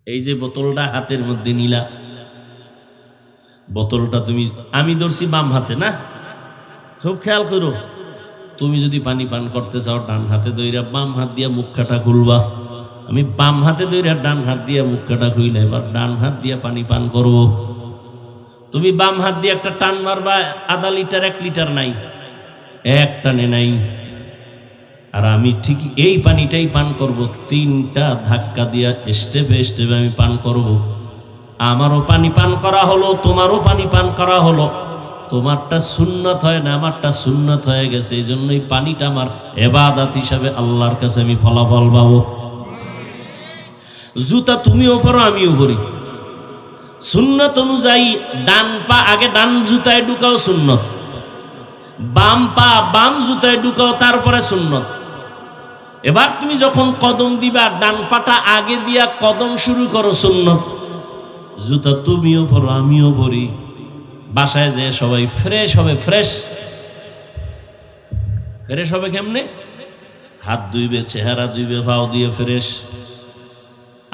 এই যে বোতলটা হাতের মধ্যে নিলা, বোতলটা তুমি, আমি ধরছি বাম হাতে না, খুব খেয়াল করো। তুমি যদি পানি পান করতে চাও ডান হাতে দইরা বাম হাত দিয়া মুখটা খুলবা, আমি বাম হাতে দইরা ডান হাত দিয়া মুখটা খুইলে এবার ডান হাত দিয়া পানি পান করব। তুমি বাম হাত দিয়ে একটা টান মারবা, আধা লিটার 1 লিটার নাই, এক টানে নাই। আর আমি ঠিক এই পানিটাই পান করব, 3টা ধাক্কা দিয়া স্টেপে স্টেপে আমি পান করব। আমারও পানি পান করা হলো, তোমারও পানি পান করা হলো। তোমারটা সুন্নত হয় না, আমারটা সুন্নত হয়ে গেছে। এই জন্যই পানিটা আমার ইবাদত হিসাবে আল্লাহর কাছে আমি ফলাফল পাবো। জুতা তুমিও পরো আমিও পরি, সুন্নত অনুযায়ী ডান পা আগে ডান জুতায় ঢুকাও সুন্নত, বাম পা বাম জুতায় ঢুকাও তারপরে সুন্নত। এবার তুমি যখন কদম দিবা ডান পাটা আগে দিয়া কদম শুরু করো সুন্নত। জুতা তুমিও পরো আমিও পরি, বাসায় যে সবাই ফ্রেশ হবে। ফ্রেশ ফ্রেশ হবে কেমনে? হাত ধুইবে, চেহারা ধুইবে, পাও দিয়ে ফ্রেশ।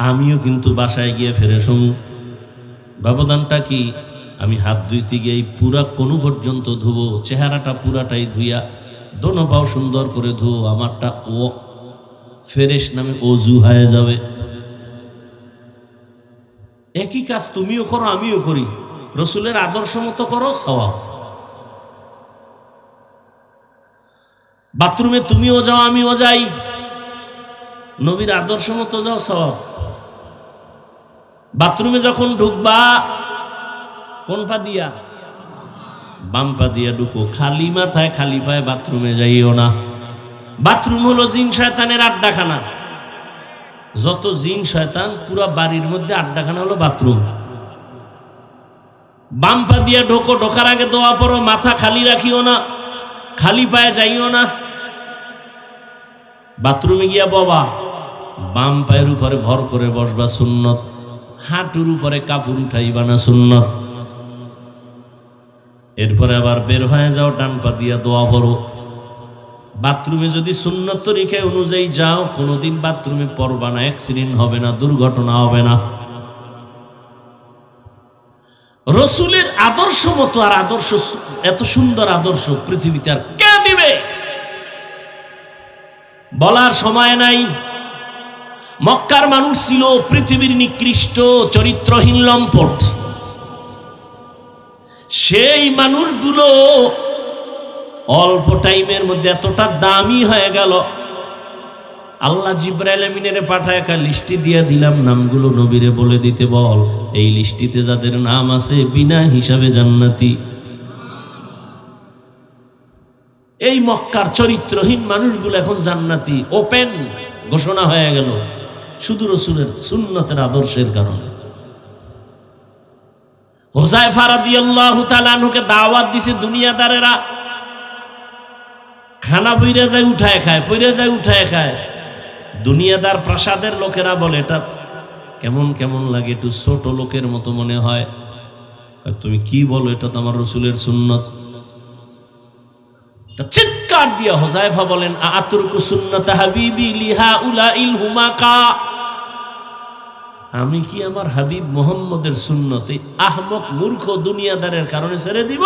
আমিও কিন্তু বাসায় গিয়ে ফ্রেশ হম। ব্যবধানটা কি? আমি হাত ধুইতে গিয়ে পুরা কোন পর্যন্ত ধুবো, চেহারাটা পুরাটাই ধুইয়া দোনো পাও সুন্দর করে ধুবো, আমারটা ও ফ্রেশ নামে অজু হয়ে যাবে। একই কাজ তুমিও করো আমিও করি, রসুলের আদর্শ মতো করো, সওয়াব। বাথরুমে তুমিও যাও আমিও যাই, নবীর আদর্শ মতো যাও, সওয়াব। বাথরুমে যখন ঢুকবা কোন পা দিয়া? বাম পা দিয়া ঢুকো। খালি মাথায় খালি পায়ে বাথরুমে যাইও না। বাথরুম হলো জিন শয়তানের আড্ডাখানা। যত জিন শয়তান পুরা বাড়ির মধ্যে আড্ডাখানা হলো বাথরুম। বাম পা দিয়া ঢোকো, ঢোকার আগে দোয়া পড়ো, মাথা খালি রাখিও না, খালি পায়ে যাইও না। বাথরুমে গিয়া বাবা বাম পায়ের উপরে ভর করে বসবা সুন্নত, হাঁটুর উপরে কাপড় উঠাইবা না সুন্নত। এরপরে আবার বের হয়ে যাও, ডান পা দিয়া দোয়া পড়ো। বাথরুমে যদি সুন্নত তরিকা অনুযায়ী যাও, কোনোদিন বাথরুমে পড়বা না, অ্যাক্সিডেন্ট হবে না, দুর্ঘটনা হবে না। রসুলের আদর্শ মতো আর আদর্শ, এত সুন্দর আদর্শ পৃথিবীতে আর কে দিবে? বলার সময় নাই। মক্কার মানুষ ছিল পৃথিবীর নিকৃষ্ট চরিত্রহীন লম্পট। সেই মানুষগুলো অল্প টাইমের মধ্যে এতটা দামি হয়ে গেল, আল্লাহ জিবরাইল আমিনের পাঠায় একটা লিস্টি দিয়ে দিলাম, নামগুলো নবীরে বলে দিতে বল। এই লিস্টিতে যাদের নাম আছে বিনা হিসাবে জান্নাতি। এই মক্কার চরিত্রহীন মানুষগুলো এখন জান্নাতি, ওপেন ঘোষণা হয়ে গেল, শুধু রসুলের সুন্নতের আদর্শের কারণে। হুযায়ফা রাদিয়াল্লাহু তাআলা আনহুকে দাওয়াত দিছে দুনিয়াদারেরা, খানা পইরা যায় উঠায় খায়, পইরা যায় উঠায় খায়। দুনিয়াদার প্রাসাদের লোকেরা বলে এটা কেমন কেমন লাগে, একটু ছোট লোকের মতো মনে হয়। তুমি কি বলো, এটা তো আমার রসুলের সুন্নত। চিৎকার দিয়া হুযায়ফা বলেন, আতরুকু সুন্নাত হাবিবি লিহাউলাইল হুমাকা, আমি কি আমার হাবিব মুহাম্মদের সুন্নত এই আহমক মূর্খ দুনিয়াদারের কারণে ছেড়ে দিব?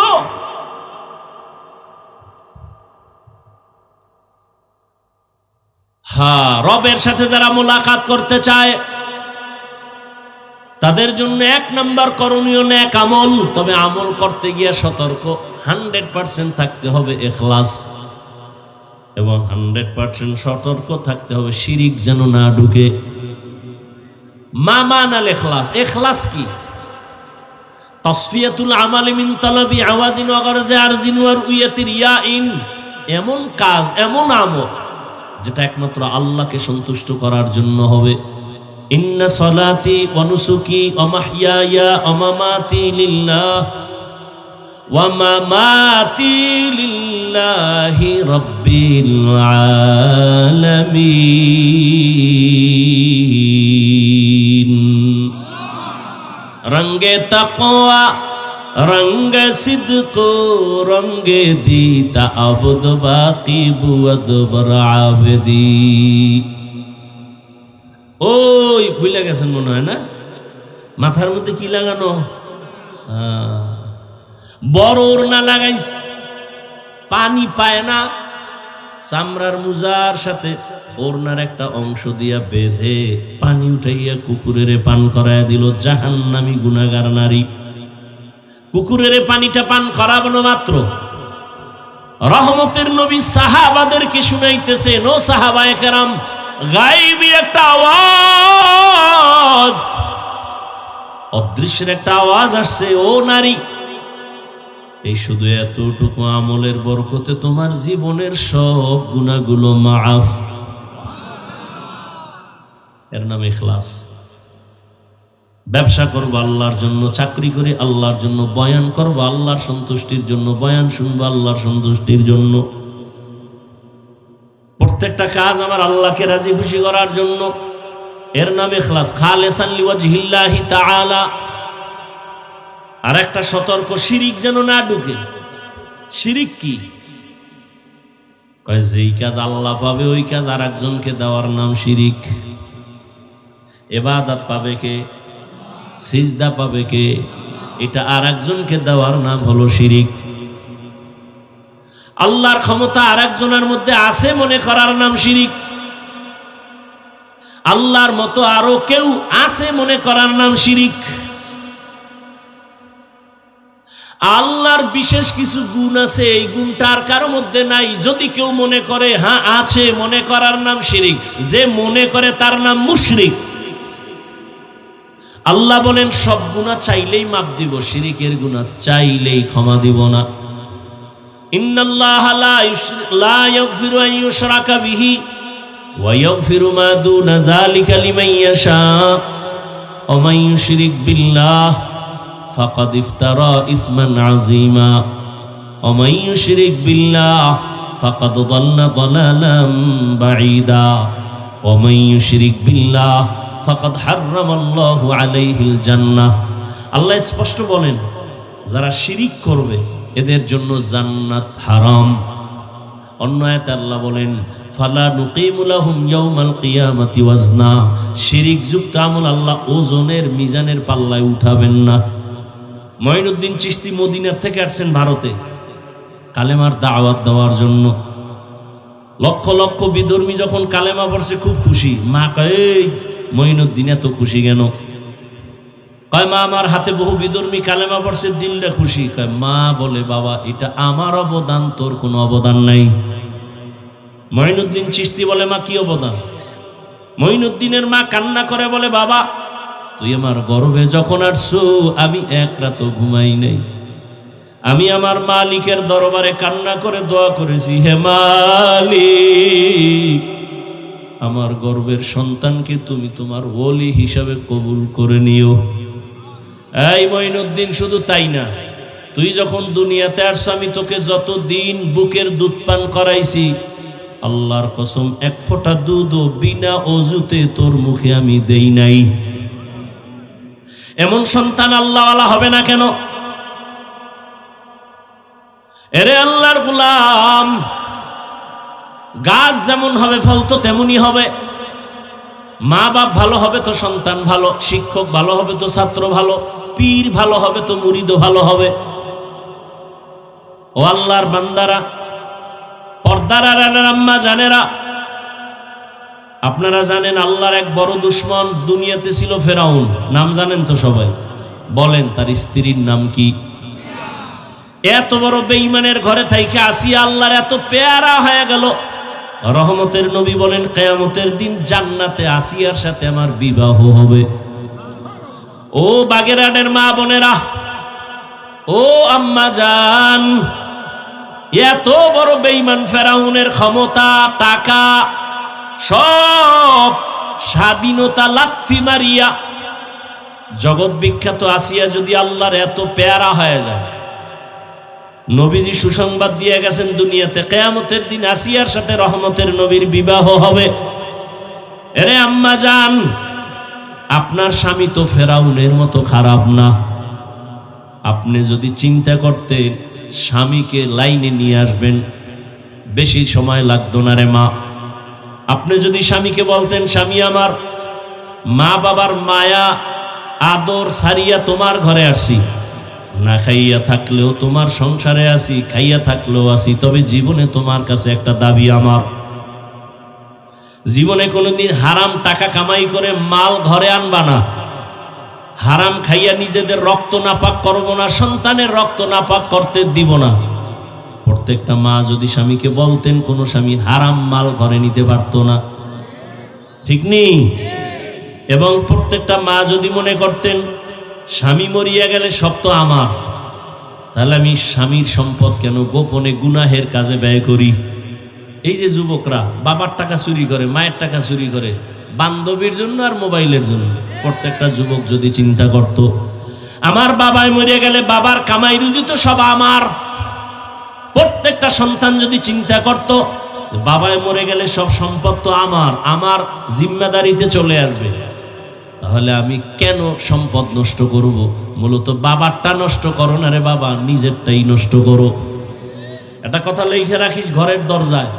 হ্যাঁ, রবের সাথে যারা মোলাকাত করতে চায় তাদের জন্য 1 নম্বর করণীয় নেক আমল। তবে আমল করতে গিয়ে সতর্ক, 100% থাকতে হবে ইখলাস, এবং 100% সতর্ক থাকতে হবে শিরিক যেন না ঢুকে। মা মানাল ইখলাস, ইখলাস কি? তাসফিয়াতুল আমাল মিন তালাবি আওয়াজিন ওয়া গরজি আরজিন ওয়া রুয়াতির ইয়াইন, এমন কাজ, এমন আমল যেটা একমাত্র আল্লাহকে সন্তুষ্ট করার জন্য হবে। ইন্না সলাতি ওয়া নুসুকি ওয়া মাহইয়ায়া ওয়া মামাতি লিল্লাহ ওয়া মামাতি লিল্লাহি রাব্বিল আলামিন। রঙ্গে তাকওয়া रंग सिद्क रंग दीता अबद बाकी बुअद बर आबदी। ওই ভুলে গেছেন মনে হয় না? মাথার মধ্যে কি লাগানো? বড় ওড়না লাগাইছে, পানি পায় না, চামড়ার মুজার সাথে ওড়নার একটা অংশ দিয়া বেঁধে পানি উঠাইয়া কুকুরের পান করায় দিল। জাহান্নামী গুনাহগার নারী। কুকুরের পানিটা পান করানো মাত্র রহমতের নবী সাহাবাদেরকে শুনাইতেছেন, ও সাহাবায়ে কেরাম, গায়বী একটা আওয়াজ, অদৃশ্যের একটা আওয়াজ আসছে, ও নারী, এই শুধু এতটুকু আমলের বরকতে তোমার জীবনের সব গুনাহগুলো মাফ। এর নাম ইখলাস। ব্যবসা করবো আল্লাহর জন্য, চাকরি করি আল্লাহর জন্য, বয়ান করবো আল্লাহর সন্তুষ্টির জন্য, বয়ান শুনবো আল্লাহর সন্তুষ্টির জন্য, প্রত্যেকটা কাজ আমার আল্লাহকে রাজি খুশি করার জন্য। এর নাম ইখলাস, খালিসান লিওয়াজহিল্লাহি তাআলা। আর একটা সতর্ক, শিরিক যেন না ঢুকে। শিরিক কি? কয় যেই কাজ আল্লাহ পাবে ওই কাজ আর একজনকে দেওয়ার নাম শিরিক। ইবাদত পাবে কে? সিজদা পাবে কে? এটা আর একজনকে দেওয়ার নাম হলো শিরিক। আল্লাহর ক্ষমতা আর একজনের মধ্যে আছে মনে করার নাম শিরিক। আল্লাহর মতো আরো কেউ আছে মনে করার নাম শিরিক। আল্লাহর বিশেষ কিছু গুণ আছে, এই গুণটা আর কারো মধ্যে নাই, যদি কেউ মনে করে হ্যাঁ আছে, মনে করার নাম শিরিক। যে মনে করে তার নাম মুশরিক। আল্লাহ বলেন সব গুনাহ চাইলেই মাফ দিব, শিরিকের গুনাহ চাইলেই ক্ষমা দিব না। ইন্নাল্লাহা লা ইয়াগফিরু আন ইউশরাকা বিহি ওয়া ইয়াগফিরু মা দুনা যালিকা লিমান ইয়াশা ওয়া মান ইউশরিক বিল্লাহ ফাকাদ ইফতারা ইসমান আযীমা ওয়া মান ইউশরিক বিল্লাহ ফাকাদ দাল্লা দালালাম বাঈদা ওয়া মান ইউশরিক বিল্লাহ ফাকাদ হারামাল্লাহু আলাইহিল জান্নাহ। আল্লাহ স্পষ্ট বলেন যারা শিরিক করবে এদের জন্য জান্নাত হারাম। অন্য আয়াতে আল্লাহ বলেন ফালা নুকিমু লাহুম ইয়াউমাল কিয়ামাতি ওয়াজনা। শিরিক যুক্ত আমল আল্লাহ ওজনের মিজানের পাল্লায় উঠাবেন না। মঈনুদ্দিন চিশতি মদিনা থেকে আসছেন ভারতে কালেমার দাওয়াত দেওয়ার জন্য। লক্ষ লক্ষ বিধর্মী যখন কালেমা পড়ছে খুব খুশি। মা কয় এই মঈনুদ্দিন এত খুশি কেন? কয় মা আমার হাতে বহু বিধর্মী কালেমা পড়ছে, দিলটা খুশি। কয় মা বলে বাবা এটা আমার অবদান, তোর কোনো অবদান নাই। মঈনুদ্দিন চিশতি বলে মা কি অবদান? মঈনুদ্দিনের মা কান্না করে বলে বাবা তুই আমার গর্ভে যখন আসছো আমি এক রাতও ঘুমাই নাই। আমি আমার মালিকের দরবারে কান্না করে দোয়া করেছি, হে মালিক আমার গর্ভের সন্তানকে তুমি তোমার ওলি হিসাবে কবুল করে নিও। এই মঈনুদ্দিন শুধু তাই না, তুই যখন দুনিয়াতে আসছো আমি তোকে যতদিন বুকের দুধ পান করাইছি আল্লাহর কসম এক ফোঁটা দুধও বিনা অজুতে তোর মুখে আমি দেই নাই। এমন সন্তান আল্লাহওয়ালা হবে না কেন? এরে আল্লাহর গোলাম, গাছ যেমন হবে ফল তো তেমনই হবে। মা বাপ ভালো হবে তো সন্তান ভালো, শিক্ষক ভালো হবে তো ছাত্র ভালো, পীর ভালো হবে তো মুরিদও ভালো হবে। ও আল্লাহর বান্দারা, পর্দার আড়ালের আম্মা জানেরা, আপনারা জানেন আল্লাহর এক বড় দুশমন দুনিয়াতে ছিল ফেরাউন। নাম জানেন তো সবাই? বলেন তার স্ত্রীর নাম কি? এত বড় বেঈমানের ঘরে থাইকে আসিয়া আল্লাহর এত পেয়ারা হয়ে গেল। রহমতের নবী বলেন কিয়ামতের দিন জান্নাতে আসিয়ার সাথে আমার বিবাহ হবে। ও বাগেরহাটের মা বোনেরা, ও আম্মা জান, এত বড় বেঈমান ফেরাউনের ক্ষমতা, টাকা, সব স্বাধীনতা লাথি মারিয়া জগৎ বিখ্যাত আসিয়া যদি আল্লাহর এত পেয়ারা হয়ে যায়, নবীজি সুসংবাদ দিয়ে গেছেন দুনিয়াতে কিয়ামতের দিন আসিয়ার সাথে রহমতের নবীর বিবাহ হবে। এরে আম্মা জান, আপনার স্বামী তো ফেরাউনের মতো খারাপ না। আপনি যদি চিন্তা করতেন স্বামীকে লাইনে নিয়ে আসবেন, বেশি সময় লাগতো না রে মা। আপনি যদি স্বামীকে বলতেন স্বামী আমার মা বাবার মায়া আদর সারিয়া তোমার ঘরে আসি, না খাইয়া থাকলেও তোমার সংসারে আসি, খাইয়া থাকলেও আসি, তবে জীবনে তোমার কাছে একটা দাবি আমার, জীবনে কোনোদিন হারাম টাকা কামাই করে মাল ঘরে আনবা না, হারাম খাইয়া নিজেদের রক্ত নাপাক করব না, সন্তানের রক্ত নাপাক করতে দিব না। প্রত্যেকটা মা যদি স্বামীকে বলতেন, কোন স্বামী হারাম মাল ঘরে নিতে পারতো না, ঠিক নেই? এবং প্রত্যেকটা মা যদি মনে করতেন স্বামী মরিয়া গেলে সব তো আমার, তাহলে আমি স্বামীর সম্পদ কেন গোপনে গুনাহের কাজে ব্যয় করি? এই যে যুবকরা বাবার টাকা চুরি করে, মায়ের টাকা চুরি করে, বান্ধবীর জন্য আর মোবাইলের জন্য, প্রত্যেকটা যুবক যদি চিন্তা করত আমার বাবাই মরে গেলে বাবার কামাই রুজি তো সব আমার, প্রত্যেকটা সন্তান যদি চিন্তা করত বাবাই মরে গেলে সব সম্পদ তো আমার, আমার জিম্মাদারিতে চলে আসবে, তাহলে আমি কেন সম্পদ নষ্ট করব? মূলত বাবারটা নষ্ট করো না রে বাবা, নিজেরটাই নষ্ট করো। একটা কথা লিখে রাখিস ঘরের দরজায়,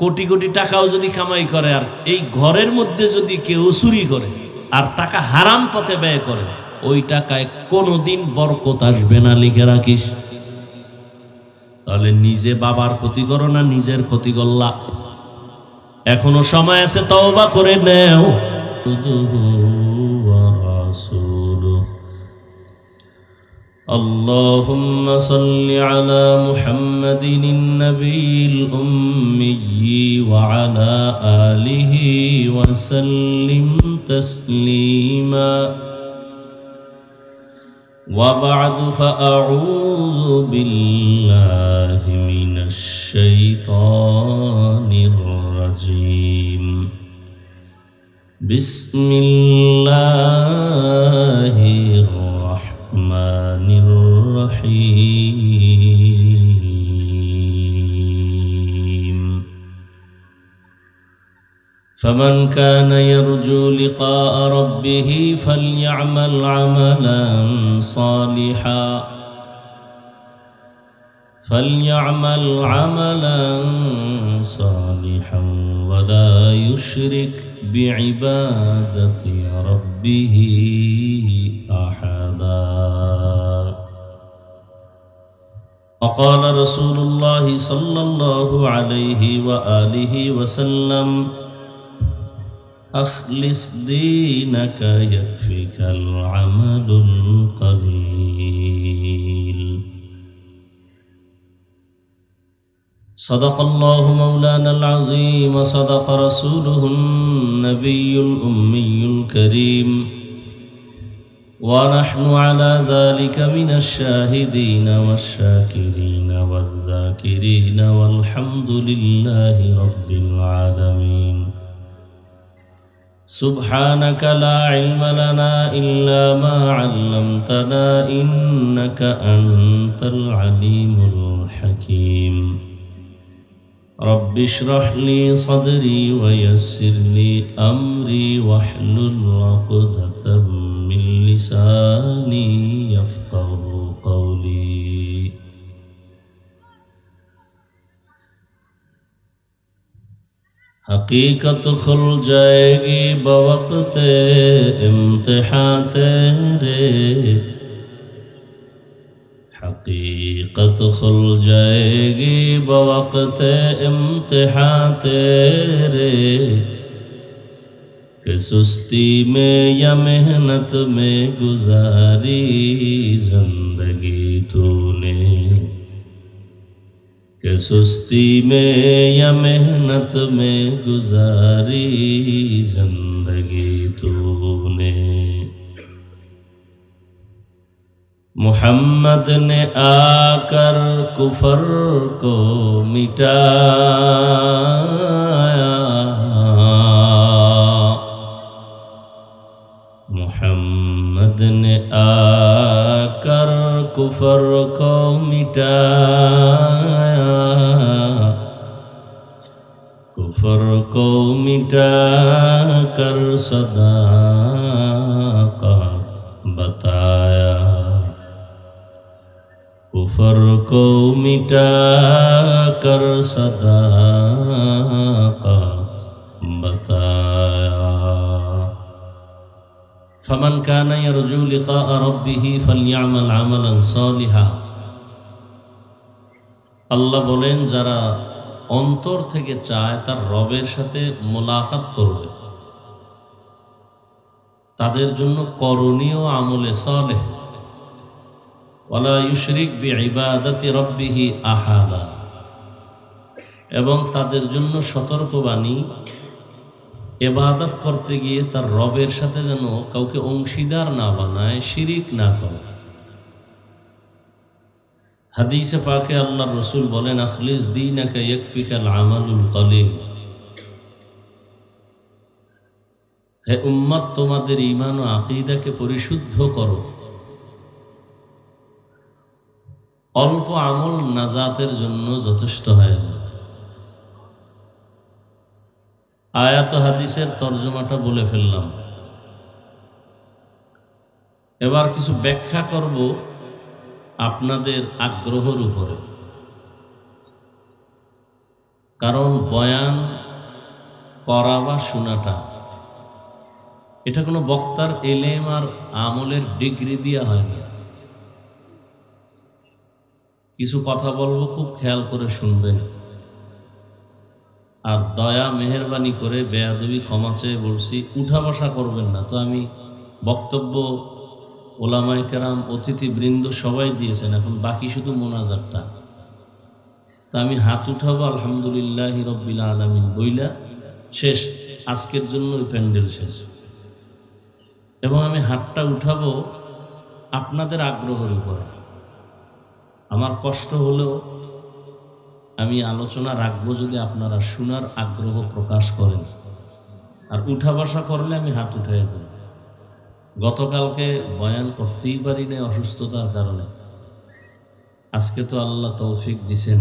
কোটি কোটি টাকাও যদি কামাই করে আর এই ঘরের মধ্যে যদি কেউ চুরি করে আর টাকা হারাম পথে ব্যয় করে, ওই টাকায় কোনোদিন বরকত আসবে না, লিখে রাখিস। তাহলে নিজে বাবার ক্ষতি করো না, নিজের ক্ষতি করলা। এখনো সময় আছে, তওবা করে নেও। اللهم صل على محمد النبي الأمي وعلى آله وسلم تسليما. وبعد فأعوذ بالله من الشيطان الرجيم. بسم الله الرحمن الرحيم. فمن كان يرجو لقاء ربه فليعمل عملا صالحا ولا يشرك بعبادة ربه أحدا. وقال رسول الله صلى الله عليه وآله وسلم: أخلص دينك يكفك العمل القليل. صدق الله مولانا العظيم وصدق رسوله النبي الأمي الكريم، ونحن على ذلك من الشاهدين والشاكرين والذاكرين، والحمد لله رب العالمين. سبحانك لا علم لنا إلا ما علمتنا إنك أنت العليم الحكيم. رب اشرح لي صدري ويسر لي أمري واحلل عقدة من لساني يفقه قولي. حقیقت کھل جائے گی بوقت امتحان تیرے، حقیقت کھل جائے گی بوقت امتحان تیرے، کہ سستی میں یا محنت میں گزاری زندگی تو نے، کہ سستی میں یا محنت میں گزاری زندگی تو نے. محمد نے آ کر کفر کو مٹایا، محمد نے آ کر کفر کو مٹایا، کفر کو مٹا کر صداقت بتایا، کفر کو مٹا کر صداقت بتایا. ফামান কানা ইয়ারজু লিকা রাব্বিহি ফালইআমাল আমালান সালিহা। আল্লাহ বলেন, যারা অন্তর থেকে চায় তার রবের সাথে মোলাকাত করবে, তাদের জন্য করণীয় আমলে সালেহ, ওয়ালা ইউশরিক বিইবাদাতি রাব্বিহি আহাদা, এবং তাদের জন্য সতর্কবাণী, ইবাদত করতে গিয়ে তার রবের সাথে যেন কাউকে অংশীদার না বানায়, শিরিক না করে। হাদিসে পাকে আল্লাহর রাসূল বলেন, আখলিস দীনাকা ইয়াকফিকাল আমালুল কলিল। হে উম্মত, তোমাদের ঈমান ও আকীদাকে পরিশুদ্ধ করো, অল্প আমল নাজাতের জন্য যথেষ্ট হয়ে যায়। আয়াত হাদিসের তর্জমাটা বলে ফেললাম, এবার কিছু ব্যাখ্যা করব আপনাদের আগ্রহের উপরে। কারণ বয়ান করা বা শোনাটা এটা কোনো বক্তার এলেম আর আমলের ডিগ্রি দিয়া হয় না। কিছু কথা বলবো, খুব খেয়াল করে শুনবেন, আর দয়া মেহেরবানি করে বেয়াদবি ক্ষমা চেয়ে বলছি, উঠা বসা করবেন না। তো আমি বক্তব্য ওলামায়ে কেরাম, অতিথিবৃন্দ সবাই দিয়েছেন, এখন বাকি শুধু মোনাজাতটা। তা আমি হাত উঠাবো আলহামদুলিল্লাহি রাব্বিল আলামিন বইলা শেষ, আজকের জন্য ওই প্যান্ডেল শেষ। এবং আমি হাতটা উঠাবো আপনাদের আগ্রহের উপরে। আমার কষ্ট হলেও আমি আলোচনা রাখবো যদি আপনারা শোনার আগ্রহ প্রকাশ করেন, আর উঠা বসা করলে আমি হাত উঠাই দেব। গতকালকে বয়ান করতেই পারি না অসুস্থতার কারণে, আজকে তো আল্লাহ তৌফিক দিছেন,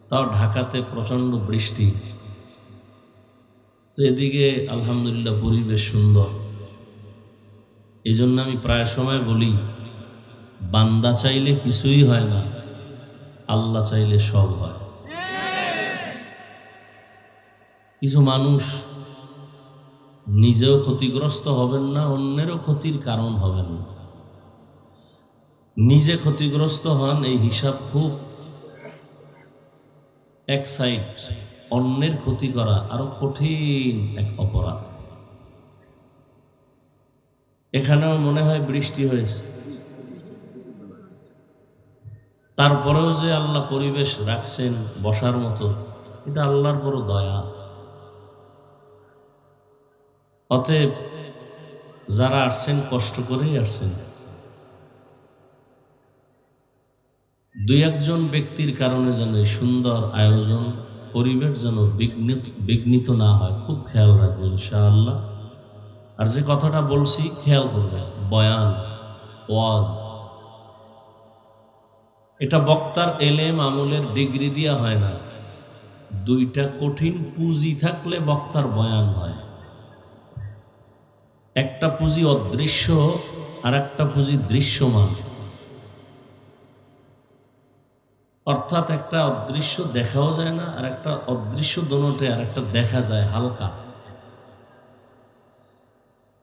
তাও ঢাকাতে প্রচণ্ড বৃষ্টি, তো এদিকে আলহামদুলিল্লাহ পরিবেশ সুন্দর। এই জন্য আমি প্রায় সময় বলি, বান্দা চাইলে কিছুই হয় না, আল্লাহ চাইলে সব হয়। কিছু মানুষ নিজেও ক্ষতিগ্রস্ত হবেন না, অন্যেরও ক্ষতির কারণ হবেন না। নিজে ক্ষতিগ্রস্ত হন, এই হিসাব খুব এক সাইড। অন্যের ক্ষতি করা আরো কঠিন এক অপরাধ। এখানেও মনে হয় বৃষ্টি হয়েছে, তারপরেও যে আল্লাহ পরিবেশ রাখছেন বসার মতো, এটা আল্লাহর বড় দয়া। অতএব যারা আসছেন কষ্ট করেই আসছেন। দুই একজন ব্যক্তির কারণে যেন এই সুন্দর আয়োজন, পরিবেশ যেন বিঘ্নিত না হয়, খুব খেয়াল রাখবেন ইনশাআল্লাহ। আর যে কথাটা বলছি খেয়াল করবেন, বয়ান, ওয়াজ, এটা বক্তার এলেম আমলের ডিগ্রি দিয়া হয় না। দুইটা কঠিন পুঁজি থাকলে বক্তার বয়ান হয়। একটা পুঁজি অদৃশ্য, আর একটা পুঁজি দৃশ্যমান। অর্থাৎ একটা অদৃশ্য দেখাও যায় না, আর একটা অদৃশ্য দোনোটে, আর একটা দেখা যায় হালকা।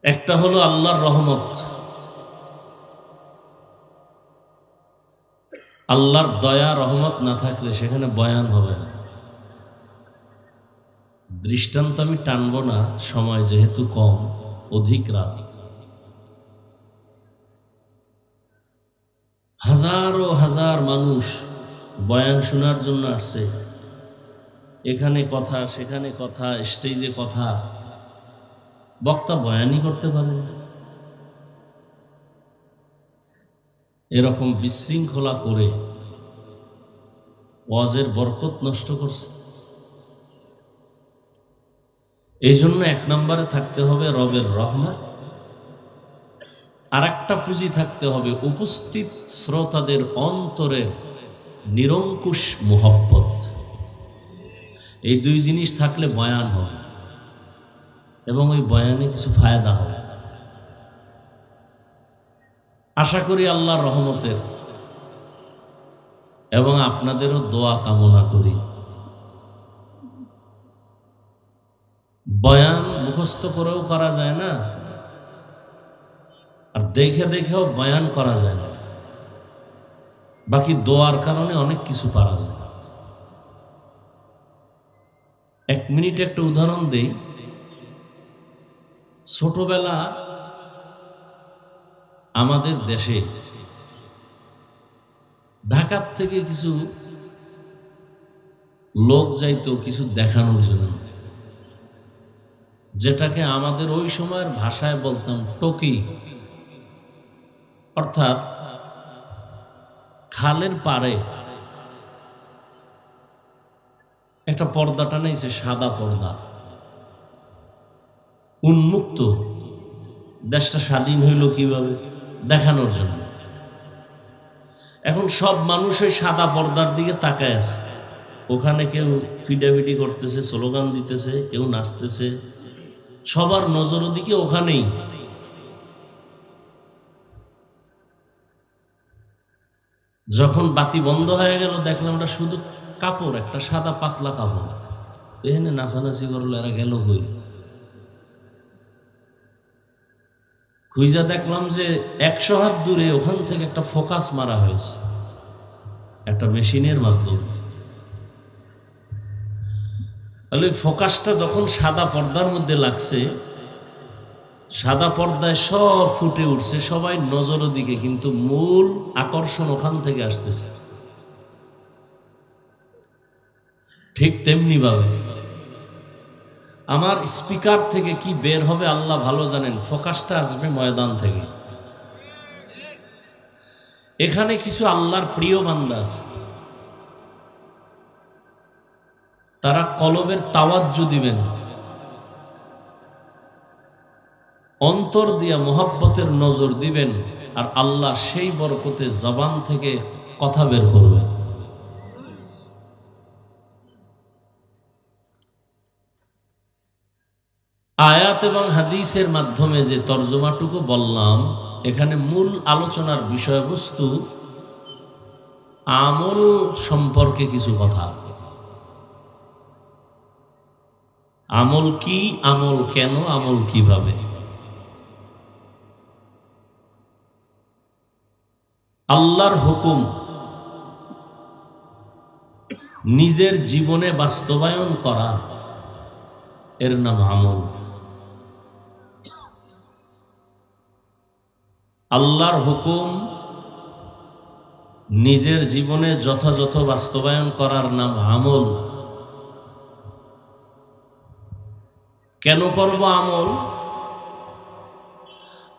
একটা হলো আল্লাহর রহমত, আল্লাহর দয়া রহমত না থাকলে সেখানে বয়ান হবে না। দৃষ্টান্ত আমি টানবো না, সময় যেহেতু কম, অধিক রাত। হাজারো হাজার মানুষ বয়ান শোনার জন্য আসছে, এখানে কথা, সেখানে কথা, স্টেজে কথা, বক্তা বয়ানই করতে পারেন। এরকম বিশৃঙ্খলা করে ওয়াজের বরকত নষ্ট করছে। এই জন্য এক নম্বরে থাকতে হবে রবের রহমত, আর একটা পুঁজি থাকতে হবে উপস্থিত শ্রোতাদের অন্তরে নিরঙ্কুশ মোহব্বত। এই দুই জিনিস থাকলে বয়ান হবে, এবং ওই বয়ানে কিছু ফায়দা হবে। আশা করি আল্লাহর রহমতের, এবং আপনাদেরও দোয়া কামনা করি। বয়ান মুখস্থ করেও করা যায় না, আর দেখে দেখেও বয়ান করা যায় না, বাকি দোয়ার কারণে অনেক কিছু পারা যায়। 1 মিনিট একটা উদাহরণ দেই। ছোটবেলা আমাদের দেশে ঢাকার থেকে কিছু লোক যাইতো কিছু দেখানোর জন্য, যেটাকে আমাদের ওই সময়ের ভাষায় বলতাম টকি। অর্থাৎ খালের পাড়ে একটা পর্দা টানাইছে, সাদা পর্দা, উন্মুক্ত। দেশটা স্বাধীন হইল কিভাবে? দেখানোর জন্য। এখন সব মানুষ ওই সাদা পর্দার দিকে তাকায় আছে। ওখানে কেউ ফিডাফিডি করতেছে, স্লোগান দিতেছে, কেউ নাচতেছে, সবার নজর ওদিকে ওখানেই। যখন বাতি বন্ধ হয়ে গেল, দেখলাম ওটা শুধু কাপড়, একটা সাদা পাতলা কাপড়। তো এখানে নাচানাচি করলো, এরা গেল কই? খুঁজা দেখলাম যে 100 হাত দূরে ওখান থেকে একটা ফোকাস মারা হয়েছে একটা মেশিনের মাধ্যমে। তাহলে ফোকাসটা যখন সাদা পর্দার মধ্যে লাগছে, সাদা পর্দায় সব ফুটে উঠছে, সবাই নজর দিকে, কিন্তু মূল আকর্ষণ ওখান থেকে আসতেছে। ঠিক তেমনি ভাবে আমার স্পিকার থেকে কি বের হবে আল্লাহ ভালো জানেন, ফোকাসটা আসবে ময়দান থেকে। এখানে কিছু আল্লাহর প্রিয় বান্দা আছে, তারা কলবের তাওয়াজ্জু দিবেন, অন্তর দিয়া মোহাব্বতের নজর দিবেন, আর আল্লাহ সেই বরকতে জবান থেকে কথা বের করবে। আয়াত এবং হাদিসের মাধ্যমে যে তর্জমাটুকু বললাম, এখানে মূল আলোচনার বিষয়বস্তু আমল সম্পর্কে কিছু কথা। আমল কি, আমল কেন, আমল কিভাবে। আল্লাহর হুকুম নিজের জীবনে বাস্তবায়ন করা, এর নাম আমল। আল্লাহর হুকুম নিজের জীবনে যথাযথ বাস্তবায়ন করার নাম আমল। কেন করব আমল?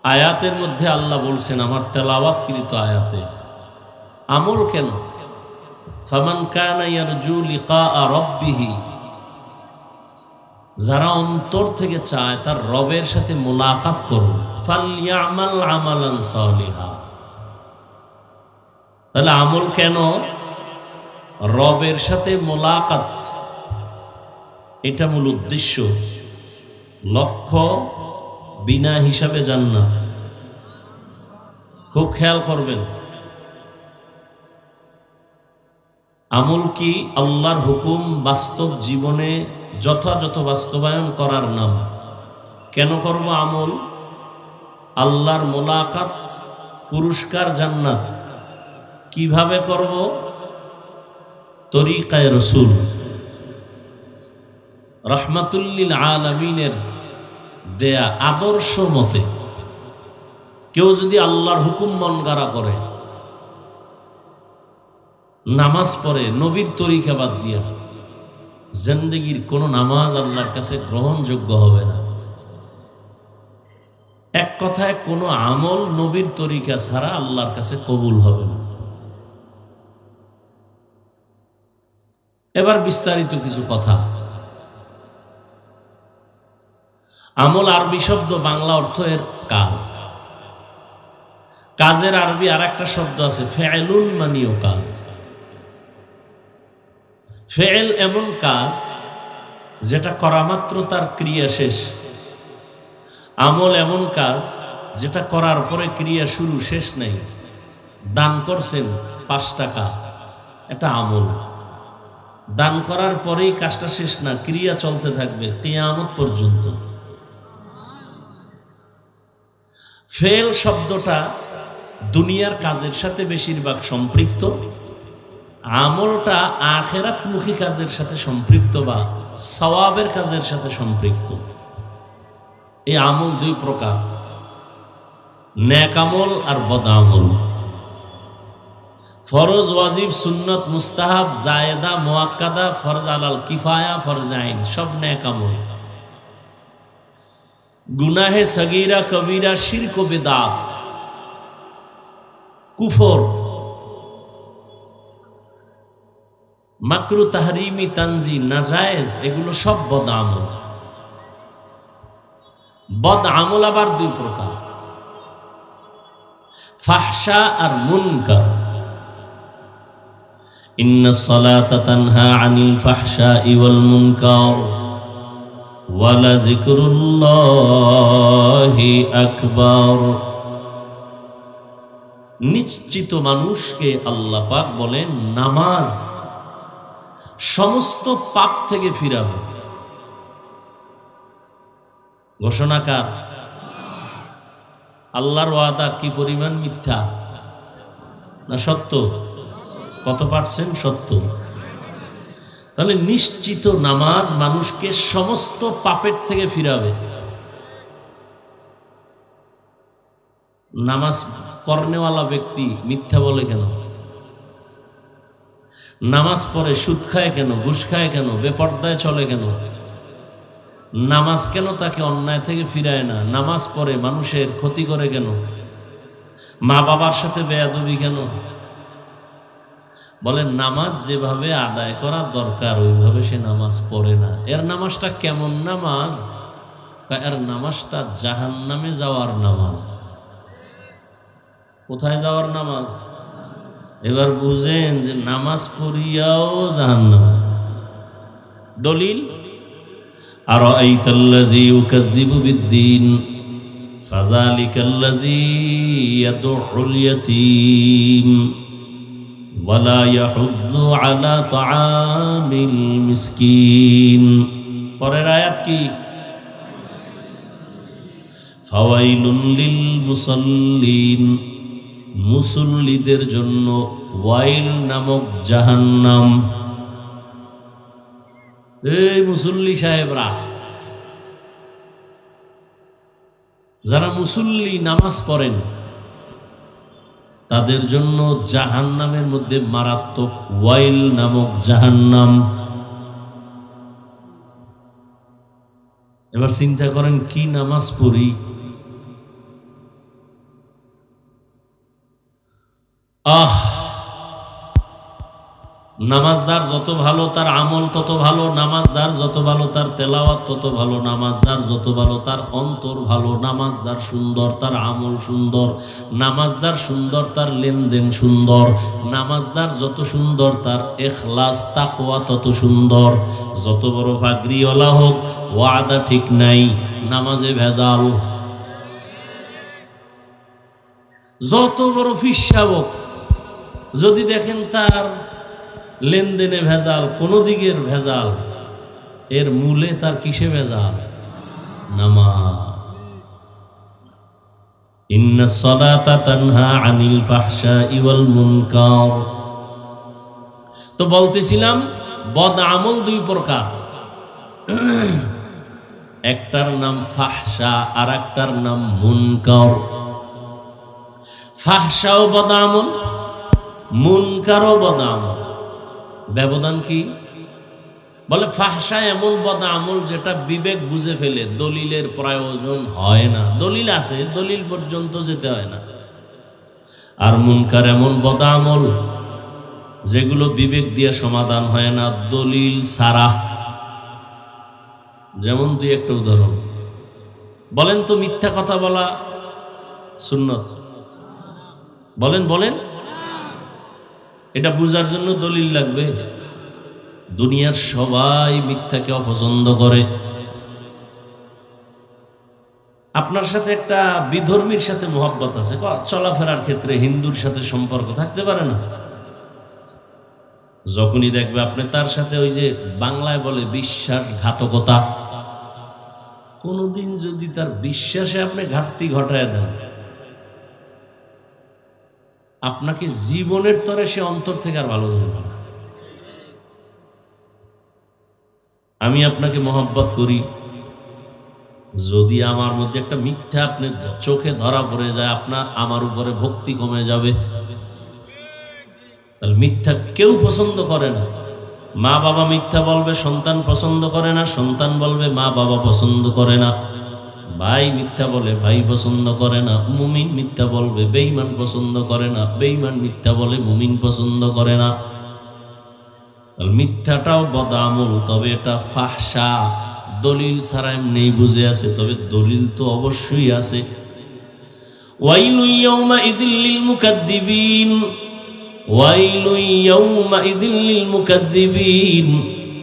আয়াতের মধ্যে আল্লাহ বলছেন, আমার তেলাওয়াতকৃত আয়াতে। আমল কেন? ফামান কানা ইয়ারজু লিকা রাব্বিহি, যারা অন্তর থেকে চায় তার রবের সাথে মোলাকাত করুন, ফালইয়ামাল আমালান সালিহা। তাহলে আমল কেন? রবের সাথে মোলাকাত, এটা মূল উদ্দেশ্য। লক্ষ্য বিনা হিসাবে জান্নাত। খুব খেয়াল করবেন, আমল কি? আল্লাহর হুকুম বাস্তব জীবনে যথাযথ বাস্তবায়ন করার নাম। কেন করব আমল? আল্লাহর মোলাকাত, পুরস্কার জান্নাত। কিভাবে করব? তরিকায়ে রাসূল রাহমাতুল লিল আলামিনের দেয়া আদর্শ মতে। কেউ যদি আল্লাহর হুকুম মনগাড়া করে, নামাজ পড়ে নবীর তরিকা বাদ দিয়া, জিন্দেগির কোন নামাজ আল্লাহর কাছে গ্রহণযোগ্য হবে না। এক কথায় কোন আমল নবীর তরিকা ছাড়া আল্লাহর কাছে কবুল হবে না। এবার বিস্তারিত কিছু কথা। আমল আরবি শব্দ, বাংলা অর্থ এর কাজ। কাজের আরবি আর একটা শব্দ আছে ফেয়েলুন, মানিও কাজ। ফেয়েল এমন কাজ যেটা করা মাত্র তার ক্রিয়া শেষ। আমল এমন কাজ যেটা করার পরে ক্রিয়া শুরু, শেষ নেই। দান করছেন 5 টাকা, এটা আমল। দান করার পরেই কাজটা শেষ না, ক্রিয়া চলতে থাকবে কিয়ামত পর্যন্ত। ফেল শব্দটা দুনিয়ার কাজের সাথে বেশিরভাগ সম্পৃক্ত, আমলটা আখিরাতমুখী কাজের সাথে সম্পৃক্ত বা সওয়াবের কাজের সাথে সম্পৃক্ত। এই আমল দুই প্রকার, নেক আমল আর বদ আমল। ফরজ, ওয়াজিব, সুন্নত, মুস্তাহাব, জায়েদা, মুআক্কাদা, ফরজ আলাল কিফায়া, ফরজ আইন সব নেক আমল। গুনাহে সগীরা, কবিরা, শিরক ও বিদআত, কুফর, মাকরু, তাহরিমি, তানজি, নাজায়েজ, এগুলো সব বদ আমল। বদ আমল আবার দুই প্রকার, ফাহশা আর মুনকার। ইন্নাস সালাতা তানহা আনিল ফাহশাই ওয়াল মুনকার ওয়া লাযিকরুল্লাহি আকবার। নিশ্চিত মানুষকে আল্লাহ পাক বলেন নামাজ সমস্ত পাপ থেকে ফিরাবে। ঘোষণাকার আল্লাহর ওয়াদা কি পরিমাণ মিথ্যা না সত্য? কত পার্সেন্ট সত্য? তাহলে নিশ্চিত নামাজ মানুষকে সমস্ত পাপের থেকে ফিরাবে। নামাজ পড়নেওয়ালা ব্যক্তি মিথ্যা বলে কেন? নামাজ পড়ে সুদ খায় কেন? ঘুষ খায় কেন? বেপর্দায় চলে কেন? নামাজ কেন তাকে অন্যায় থেকে ফিরায় না? নামাজ পড়ে মানুষের ক্ষতি করে কেন? মা বাবার সাথে বেয়াদবি কেন? বলেন নামাজ যেভাবে আদায় করা দরকার ওইভাবে সে নামাজ পড়ে না। এর নামাজটা কেমন নামাজ? এর নামাজটা জাহান্নামে যাওয়ার নামাজ। কোথায় যাওয়ার নামাজ? এবার বুঝেন যে নামাজ পড়িয়াও জাহান্নাম। দলিল আরাআইতাল্লাযী ইউকাযযিবু বিদ্দীন ফাযালিকাল্লাযী ইয়াদউল ইয়াতীম ওয়া লা ইয়াহুদ্দু আলা তাআমিল মিসকিন। পরের আয়াত কি? ফাওয়াইলুন লিল মুসাল্লিন, মুসল্লিদের জন্য ওয়াইল নামক জাহান্নাম। এই মুসল্লি সাহেবরা, যারা মুসল্লি নামাজ পড়েন তাদের জন্য জাহান্নামের মধ্যে মারাত্মক ওয়াইল নামক জাহান্নাম। এবার চিন্তা করেন কি নামাজ পড়ি, নামাজ যার যত ভালো তার আমল তত ভালো, নামাজ যার যত ভালো তার তেলাওয়াত তত ভালো, নামাজ যার যত ভালো তার অন্তর ভালো, নামাজ যার সুন্দর তার আমল সুন্দর, নামাজ যার সুন্দর তার লেনদেন সুন্দর, নামাজ যার যত সুন্দর তার ইখলাস তাকওয়া তত সুন্দর। যত বড় পাগড়িওয়ালা হোক ওয়াদা ঠিক নাই, নামাজে ভেজাল। যত বড় ফিসাব যদি দেখেন তার লেনদেনে ভেজাল, কোন দিকের ভেজাল, এর মূলে তার কিসে ভেজাল? নামাজ। ইন্নাস সালাতা তানহা আনিল ফাহশাই ওয়াল মুনকার। তো বলতেছিলাম বদ আমল দুই প্রকার, একটার নাম ফাহশা আর একটার নাম মুনকার। ফাহশাও বদ আমল, মুনকারও বদ আমল। ব্যবধান কি? বলে ফাহশা এমন বদ আমল যেটা বিবেক বুঝে ফেলে, দলিলের প্রয়োজন হয় না, দলিল আছে দলিল পর্যন্ত যেতে হয় না। আর মুনকার এমন বদ আমল যেগুলো বিবেক দিয়ে সমাধান হয় না, দলিল ছাড়া। যেমন দুই একটা উদাহরণ বলেন তো, মিথ্যা কথা বলা সুন্নত? বলেন বলেন, এটা বুঝার জন্য দলিল লাগবে? দুনিয়ার সবাই মিথ্যাকে অপছন্দ করে। আপনার সাথে একটা বিধর্মীর সাথে মহব্বত আছে, চলাফেরার ক্ষেত্রে হিন্দুর সাথে সম্পর্ক থাকতে পারে না। যখনই দেখবে আপনি তার সাথে ওই যে বাংলায় বলে বিশ্বাসঘাতকতা, কোনদিন যদি তার বিশ্বাসে আপনি ঘাটতি ঘটায় দেন, আপনাকে জীবনের তরে সে অন্তর থেকে আর ভালো ধরবে না। আমি আপনাকে মহব্বত করি, যদি আমার মধ্যে একটা মিথ্যা আপনি চোখে ধরা পড়ে যায়, আপনার আমার উপরে ভক্তি কমে যাবে। তাহলে মিথ্যা কেউ পছন্দ করে না। মা বাবা মিথ্যা বলবে, সন্তান পছন্দ করে না, সন্তান বলবে মা বাবা পছন্দ করে না। ভাই মিথ্যা বলে, ভাই পছন্দ করে না। মুমিন মিথ্যা বলবে, বেঈমান পছন্দ করে না। বেঈমান মিথ্যা বলে, মুমিন পছন্দ করে না। মিথ্যাটাও বদামল, তবে এটা ফাহশা। দলিল ছাড়া এমনি বুঝে আছে, তবে দলিল তো অবশ্যই আছে। ওয়াইলু ইয়াউমাইযিল লিল মুকাদ্দিবিন, ওয়াইলু ইয়াউমাইযিল লিল মুকাদ্দিবিন,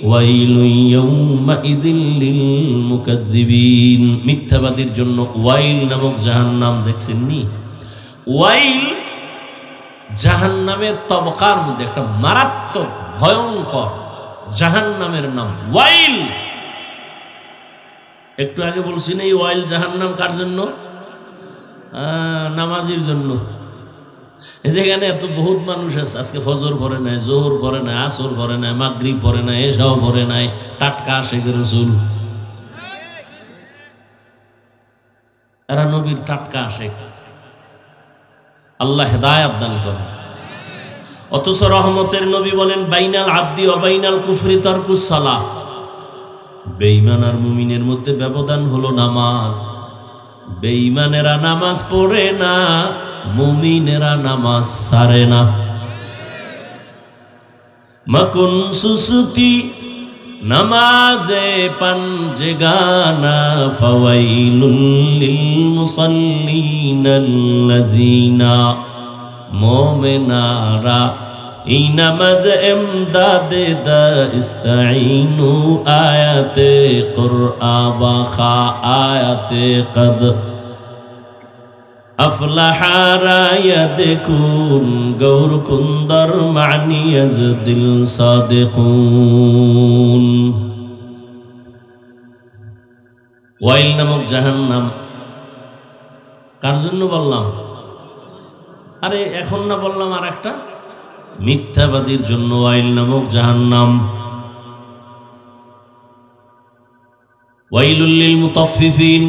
ওয়াইলু ইয়াউমাইযিল লিল মুকাদ্দিবিন। মিথ্যাবাদীর জন্য ওয়াইল নামক জাহান্নাম, দেখছেন নি? ওয়াইল জাহান্নামের তবকার মধ্যে একটা মারাত্মক ভয়ঙ্কর জাহান্নামের নাম ওয়াইল। একটু আগে বলছি না এই ওয়াইল জাহান্নাম কার জন্য? নামাজির জন্য। যেখানে এত বহুত মানুষ আছে, আজকে ফজর পড়ে নাই, জোহর পড়ে নাই, আসর পড়ে নাই, মাগরিব পড়ে নাই, এশাও পড়ে নাই, টাটকা আশিক রাসূল, এরা নবীর টাটকা আশিক। আল্লাহ হেদায়েত দান করেন। অথচ রহমতের নবী বলেন, বাইনাল আবদি ওয়া বাইনাল কুফরি তারকুস সালাহ। বেঈমান আর মুমিনের মধ্যে ব্যবধান হলো নামাজ। বেঈমানেরা নামাজ পড়ে না, মুমিনেরা নামাজ ছাড়ে না। মাকুন সুসুতি নামাজে পাঞ্জে গানা, ফাওয়াইলুল লিল মুসাল্লিনাল্লাযিনা। মুমিনারা এই নামাজ এমদাদে দা ইস্তাইনু, আয়াতে কুরআন বাখা আয়াতে কদ আফলাহারা দেখুন, গৌর কুন্দর মানিয়াজ দিল সাদিকুন। ওয়াইল নামক জাহান্নাম কার জন্য বললাম? আরে এখন না বললাম আর একটা, মিথ্যাবাদীর জন্য ওয়াইল নামক জাহান্নাম। ওয়াইলুল লিল মুতাফফিফিন,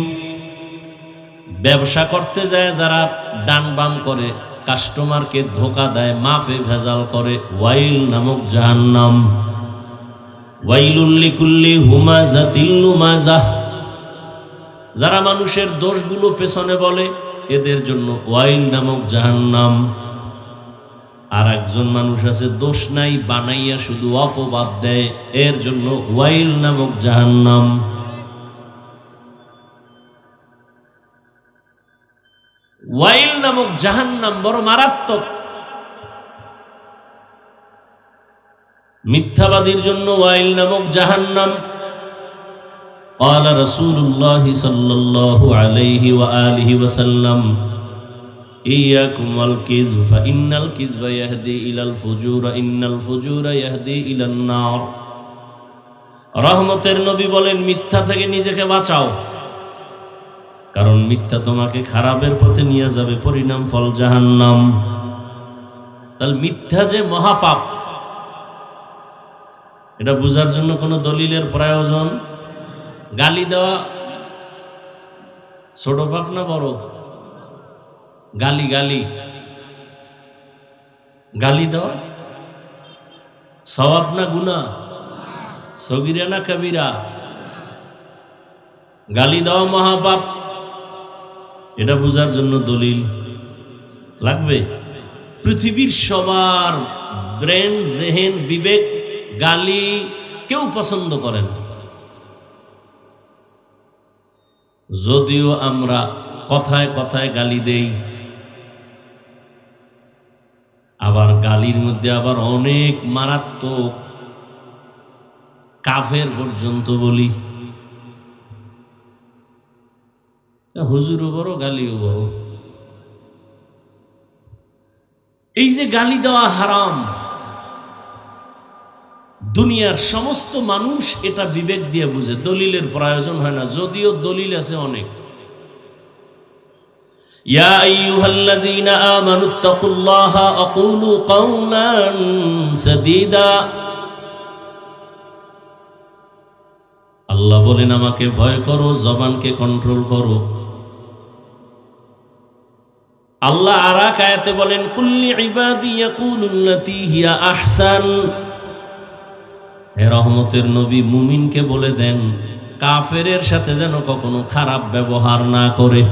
ব্যবসা করতে যায় যারা ডান বাম করে, কাস্টমারকে ধোকা দেয়, মাপে ভেজাল করে, ওয়াইল নামক জাহান্নাম। ওয়াইলুল লিকুল্লি হুমাযাতিল লুমাযাহ, যারা মানুষের দোষগুলো পেছনে বলে, এদের জন্য ওয়াইল নামক জাহান্নাম। আর একজন মানুষ আছে দোষ নাই, বানাইয়া শুধু অপবাদ দেয়, এর জন্য ওয়াইল নামক জাহান্নাম। ওয়াইল নামক জাহান্নাম বড় মারাত্মক। মিথ্যাবাদীর জন্য ওয়াইল নামক জাহান্নাম। قال رسول الله صلى الله عليه وآله وسلم إياكم والكذب فإن الكذب يهدي إلى الفجور إن الفجور يهدي إلى النار। রহমতের নবী বলেন, মিথ্যা থেকে নিজেকে বাঁচাও, কারণ মিথ্যা তোমাকে খারাপের পথে নিয়ে যাবে, পরিণাম ফল জাহান্নাম। তাহলে মিথ্যা যে মহাপাপ, এটা বোঝার জন্য কোনো দলিলের প্রয়োজন? গালি দেওয়া ছোট পাপ না বড়? গালি গালি গালি দেওয়া সওয়াব না গুনাহ? সগীরা না কবিরা? গালি দেওয়া মহাপাপ, এটা বোঝার জন্য দলিল লাগবে? পৃথিবীর সবার ব্রেন, জেহেন, বিবেক গালি কেউ পছন্দ করে না। যদিও আমরা কথায় কথায় গালি দেই, আবার গালির মধ্যে আবার অনেক মারাত্মক কাফের পর্যন্ত বলি। হুজুরও বড়, গালিও বড়। এই যে গালি দেওয়া হারাম, দুনিয়ার সমস্ত মানুষ এটা বিবেক দিয়ে বুঝে, দলিলের প্রয়োজন হয় না, যদিও দলিল আছে অনেক। ইয়া আইয়ুহাল্লাযীনা আমানুত্তাকুল্লাহা আকুলু কাওলান সাদীদা। আল্লাহ বলেন আমাকে ভয় করো, জবানকে কন্ট্রোল করো। আল্লাহ আর এক আয়াতে বলেন কুল্লি ইবাদি ইয়াকুলুল্লাতী হিয়া আহসান। হে রহমতের নবী, মুমিনকে বলে দেন কাফেরের সাথে যেন কখনো খারাপ ব্যবহার না করে।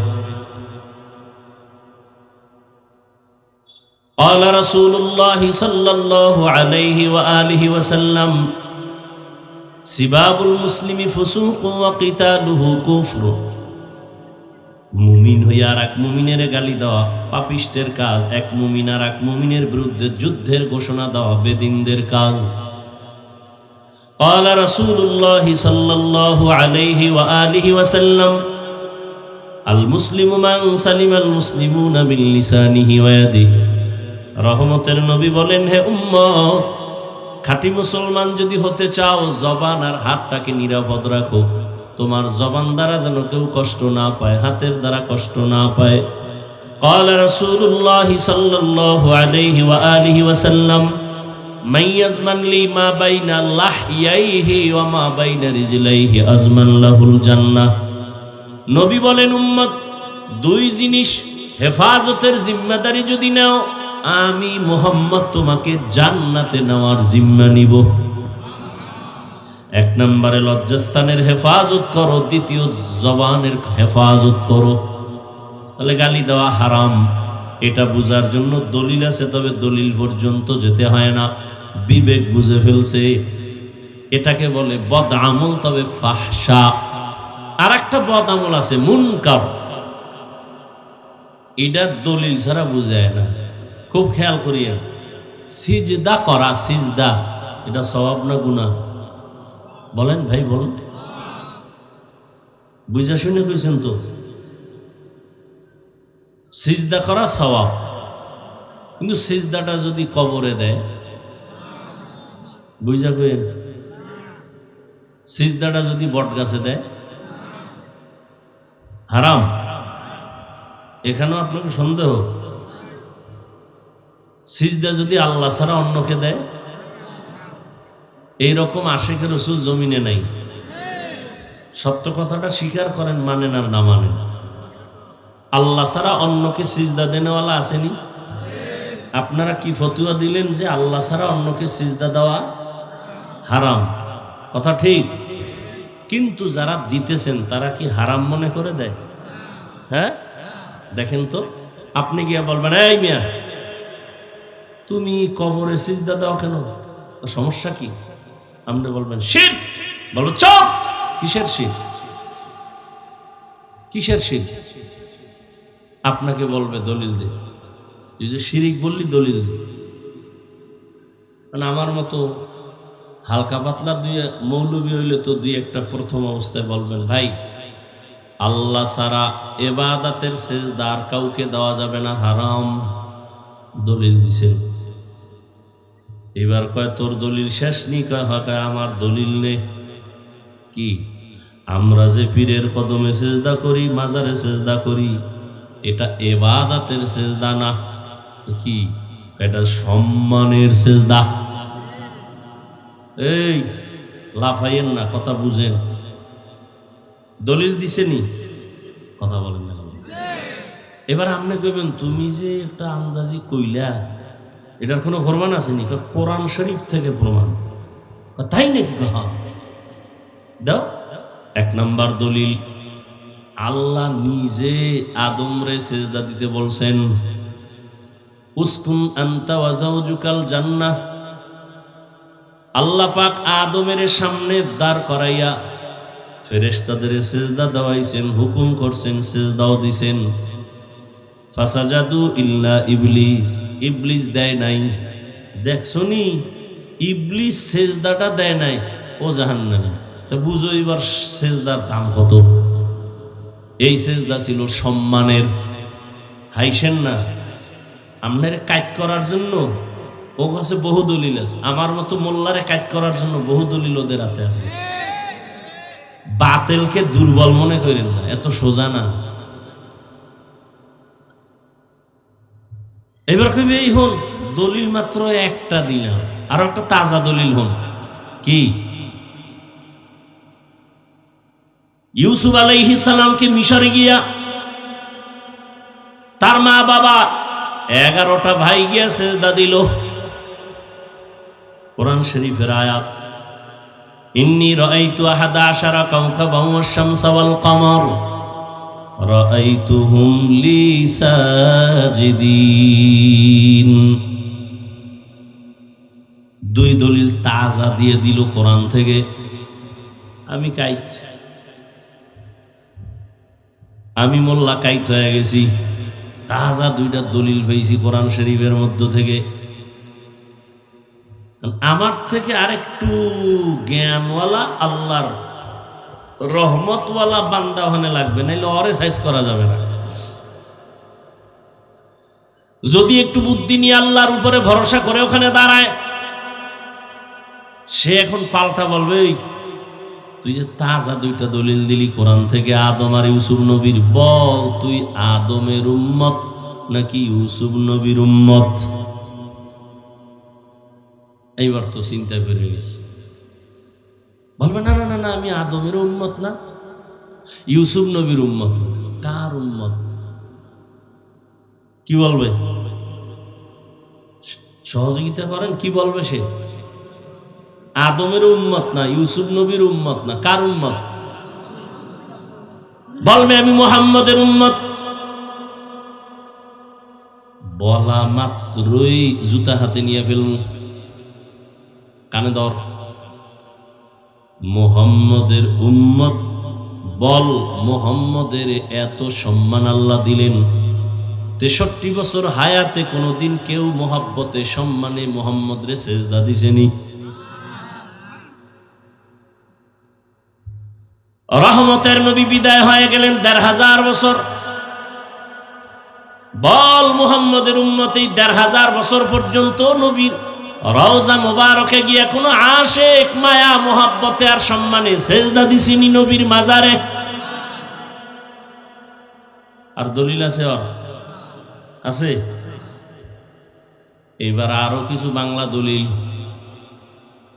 قال رسول الله صلى الله عليه وآله وسلم سباب المسلم فسوق وقتاله كفر। মুমিন হইয়া আর এক মুমিনের গালি দেওয়া পাপিষ্টের কাজ, এক মুমিন আর এক মুমিনের বিরুদ্ধে যুদ্ধের ঘোষণা দেওয়া বেদিনদের কাজ। قال رسول الله صلى الله عليه وآله وسلم المسلم من سلم المسلمون من لسانه ويده। রহমতের নবী বলেন, হে উম্মত, খাঁটি মুসলমান যদি হতে চাও জবান আর হাতটাকে নিরাপদ রাখো। তোমার জবান দ্বারা যেন কেউ কষ্ট না পায়, হাতের দ্বারা কষ্ট না পায়। قال رسول الله صلى الله عليه وآله وسلم من يزمن لي ما بين لحييه وما بين رجليه أزمن له الجنة। নবী বলেন, উম্মত, দুই জিনিস হেফাজতের জিম্মাদারি যদি নাও, আমি মুহাম্মদ তোমাকে জান্নাতে নেওয়ার জিম্মা নিব। এক নম্বরে লজ্জাস্থানের হেফাজত করো, দ্বিতীয় জবানের হেফাজত করো। তাহলে গালি দেওয়া হারাম, এটা বুঝার জন্য দলিল আছে, তবে দলিল পর্যন্ত যেতে হয় না, বিবেক বুঝে ফেলছে। এটাকে বলে বদ আমল, তবে ফাহশা। আর একটা বদ আমল আছে মুনকার, এটা দলিল ছাড়া বুঝায় না। খুব খেয়াল করিয়া, সিজদা করা, সিজদা এটা সওয়াব না গুনাহ? বলেন ভাই, বলেন। বুঝা শুনে কইছেন তো? সিজদা করা সওয়াব, কিন্তু সিজদাটা যদি কবরে দেয়, বুঝা কইেন। সিজদাটা যদি বট গাছে দেয়, হারাম। এখানেও আপনাকে সন্দেহ? সিজদা যদি আল্লাহ ছাড়া অন্যকে দেয়, এইরকম আশিকের রাসূল জমিনে নাই। সত্য কথাটা স্বীকার করেন, মানেন আর না মানেন। আল্লাহ ছাড়া অন্যকে সিজদা দেনেওয়ালা আসেনি? আপনারা কি ফতুয়া দিলেন যে আল্লাহ ছাড়া অন্যকে সিজদা দেওয়া হারাম? কথা ঠিক, কিন্তু যারা দিতেছেন তারা কি হারাম মনে করে দেয়? হ্যাঁ, দেখেন তো। আপনি গিয়া বলবেন, এই মিয়া, তুমি কবরে সিজদা দাও কেন, সমস্যা কি? আপনি বলবেন শিরক, বলবো চুপ। কিসের শিরক? কিসের শিরক? আপনাকে বলবে দলিল দে। তুই যে শিরিক বললি, দলিল দে। মানে আমার মতো হালকা পাতলা দুই মৌলবী হইলে তো দুই একটা প্রথম অবস্থায় বলবেন, ভাই আল্লাহ ছাড়া ইবাদতের সিজদা আর কাউকে দেওয়া যাবে না, হারাম। দলিল দিছে। এবার কয় তোর দলিল শেষ নি? কয় আমার দলিল নে। কি? আমরা যে পীরের কদমে সিজদা করি, মাজারে সিজদা করি, এটা ইবাদতের সিজদা না। কি? এটা সম্মানের সিজদা। এই লাফাইয়েন না, কথা বুঝেন। দলিল দিছেনি, কথা বলেন না। এবার আপনি কইবেন, তুমি যে একটা আন্দাজি কইলা, এটার কোনো প্রমাণ আসেনি? কোরআন শরীফ থেকে প্রমাণ। তাই নাকি? দাও। এক নাম্বার দলিল, আল্লাহ নিজে আদমরে সিজদা দিতে বলছেন। উসকুন আনতা ওয়া যাওজুকাল জান্নাহ। আল্লাহ পাক আদমের সামনে দাঁড় করাইয়া ফেরেশতাদের সিজদা দেওয়াইছেন, হুকুম করছেন, সিজদাও দিছেন। ফাসাজাদু ইল্লা ইবলিস। ইবলিস দেয় নাই। দেখছনি, ইবলিস সিজদাটা দেয় নাই, ও জাহান্নামে। তা বুঝো এবার সিজদার দাম কত। এই সিজদা ছিল সম্মানের। হাইছেন না, আপনার কাজ করার জন্য ও কাছে বহু দলিল আছে। আমার মতো মোল্লারে কাজ করার জন্য বহু দলিল ওদের হাতে আছে। বাতিলকে দুর্বল মনে করেন না, এত সোজা না। এবার কবি এই হন দলিল মাত্র একটা দিলাম, আর একটা তাজা দলিল হন কি, ইউসুফ আলাইহিস সালামকে মিশরে গিয়া তার মা বাবা 11টা ভাই গিয়া সেজদা দিল। কোরআন শরীফের আয়াত, ইন্নী রাআইতু আহাদা আশারা কাওকাবান ওয়াশ-শামসা ওয়াল কমর রাআইতুহুম লি সাজিদিন। দুই দলিল তাজা দিয়ে দিল কোরআন থেকে। আমি কাইত, আমি মোল্লা কাইত হয়ে গেছি, তাজা দুইটা দলিল পেয়েছি কোরআন শরীফের মধ্য থেকে। আমার থেকে আরেকটু জ্ঞানওয়ালা আল্লাহর রহমতওয়ালা বান্দা ওখানে লাগবে, নাইলে অরে সাইজ করা যাবে না। যদি একটু বুদ্ধি নিয়ে আল্লাহর উপরে ভরসা করে ওখানে দাঁড়ায়, সে এখন পাল্টা বলবে, তুই যে তাজা দুইটা দলিল দিলি কোরআন থেকে আদম আর ইউসুফ নবীর, বল তুই আদমের উম্মত নাকি ইউসুফ নবীর উম্মত? এইবার তো চিন্তা করে গেছে, বলবে না না না না, আমি আদমের উম্মত না, ইউসুফ নবীর উম্মত। কার উম্মত? কি বলবে? সহযোগিতা করেন, কি বলবে সে? আদমের উম্মত না, ইউসুফ নবীর উম্মত না, কার উম্মত? বলবে আমি মুহাম্মদের উম্মত। বলা মাত্রই জুতা হাতে নিয়ে ফেলুন, কানে ধর, মুহাম্মদের উম্মত বল। মুহাম্মদের এত সম্মান আল্লাহ দিলেন, 63 বছর হায়াতে কোনোদিন কেউ মোহাব্বতে সম্মানে মুহাম্মদ রে সেজদা দিছেনি? রহমতের নবী বিদায় হয়ে গেলেন 1500 বছর। বল মুহাম্মদের উম্মতেই 1500 বছর পর্যন্ত নবীর রওজা মোবারকে গিয়ে কোনো আশিক মায়া মোহাব্বতে আর সম্মানে সেজদা দিছিনি নবীর মাজারে? আর দলিল আছে? আছে। এবার আরো কিছু বাংলা দলিল।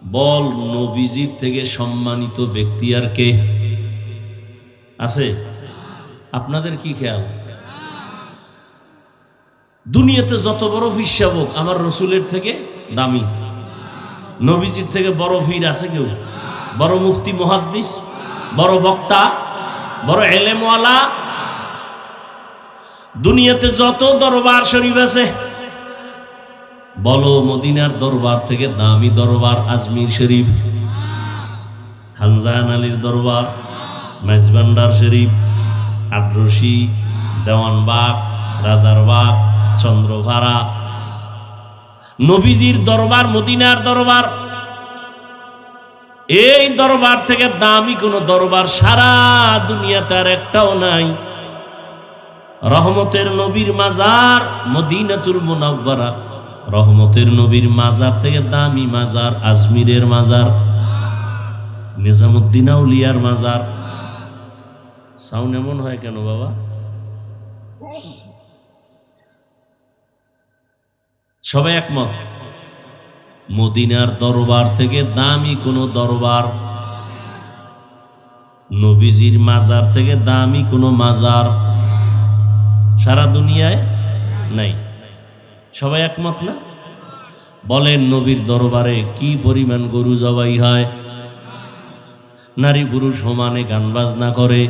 বল নবীজির থেকে সম্মানিত ব্যক্তি আর কে আছে? আপনাদের কি খেয়াল? দুনিয়াতে যত বড় ফিসাব হোক, আমার রসুলের থেকে দামি, নবীজির থেকে বড় ফির আছে কেউ? বড় মুফতি মুহাদ্দিস, বড় বক্তা, বড় এলেমওয়ালা? দুনিয়াতে যত দরবার শরীফ আছে, বলো মদিনার দরবার থেকে দামি দরবার আজমির শরীফ, খানজাহান আলীর দরবার, মেজবান্ডার শরীফ, আদ্রসি, দেওয়ানবাগ, রাজারবাগ, চন্দ্রভাড়া। নবীজির দরবার মদিনার দরবার, এই দরবার থেকে দামি কোন দরবার সারা দুনিয়াতে আর একটাও নাই। রহমতের নবীর মাজার মদিনাতুল মুনাওয়ারা, রহমতের নবীর মাজার থেকে দামি মাজার আজমিরের মাজার, নিজামুদ্দিন আউলিয়ার মাজার। সাউন্ড এমন হয় কেন বাবা? সবাই একমত, মদিনার দরবার থেকে দামি কোন দরবার, নবীজির মাজার থেকে দামি কোন মাজার সারা দুনিয়ায় নাই। সবাই একমত না? বলেন নবীর দরবারে কি পরিমাণ গরু জবাই হয়, নারী পুরুষ সমানে গান বাজনা করে।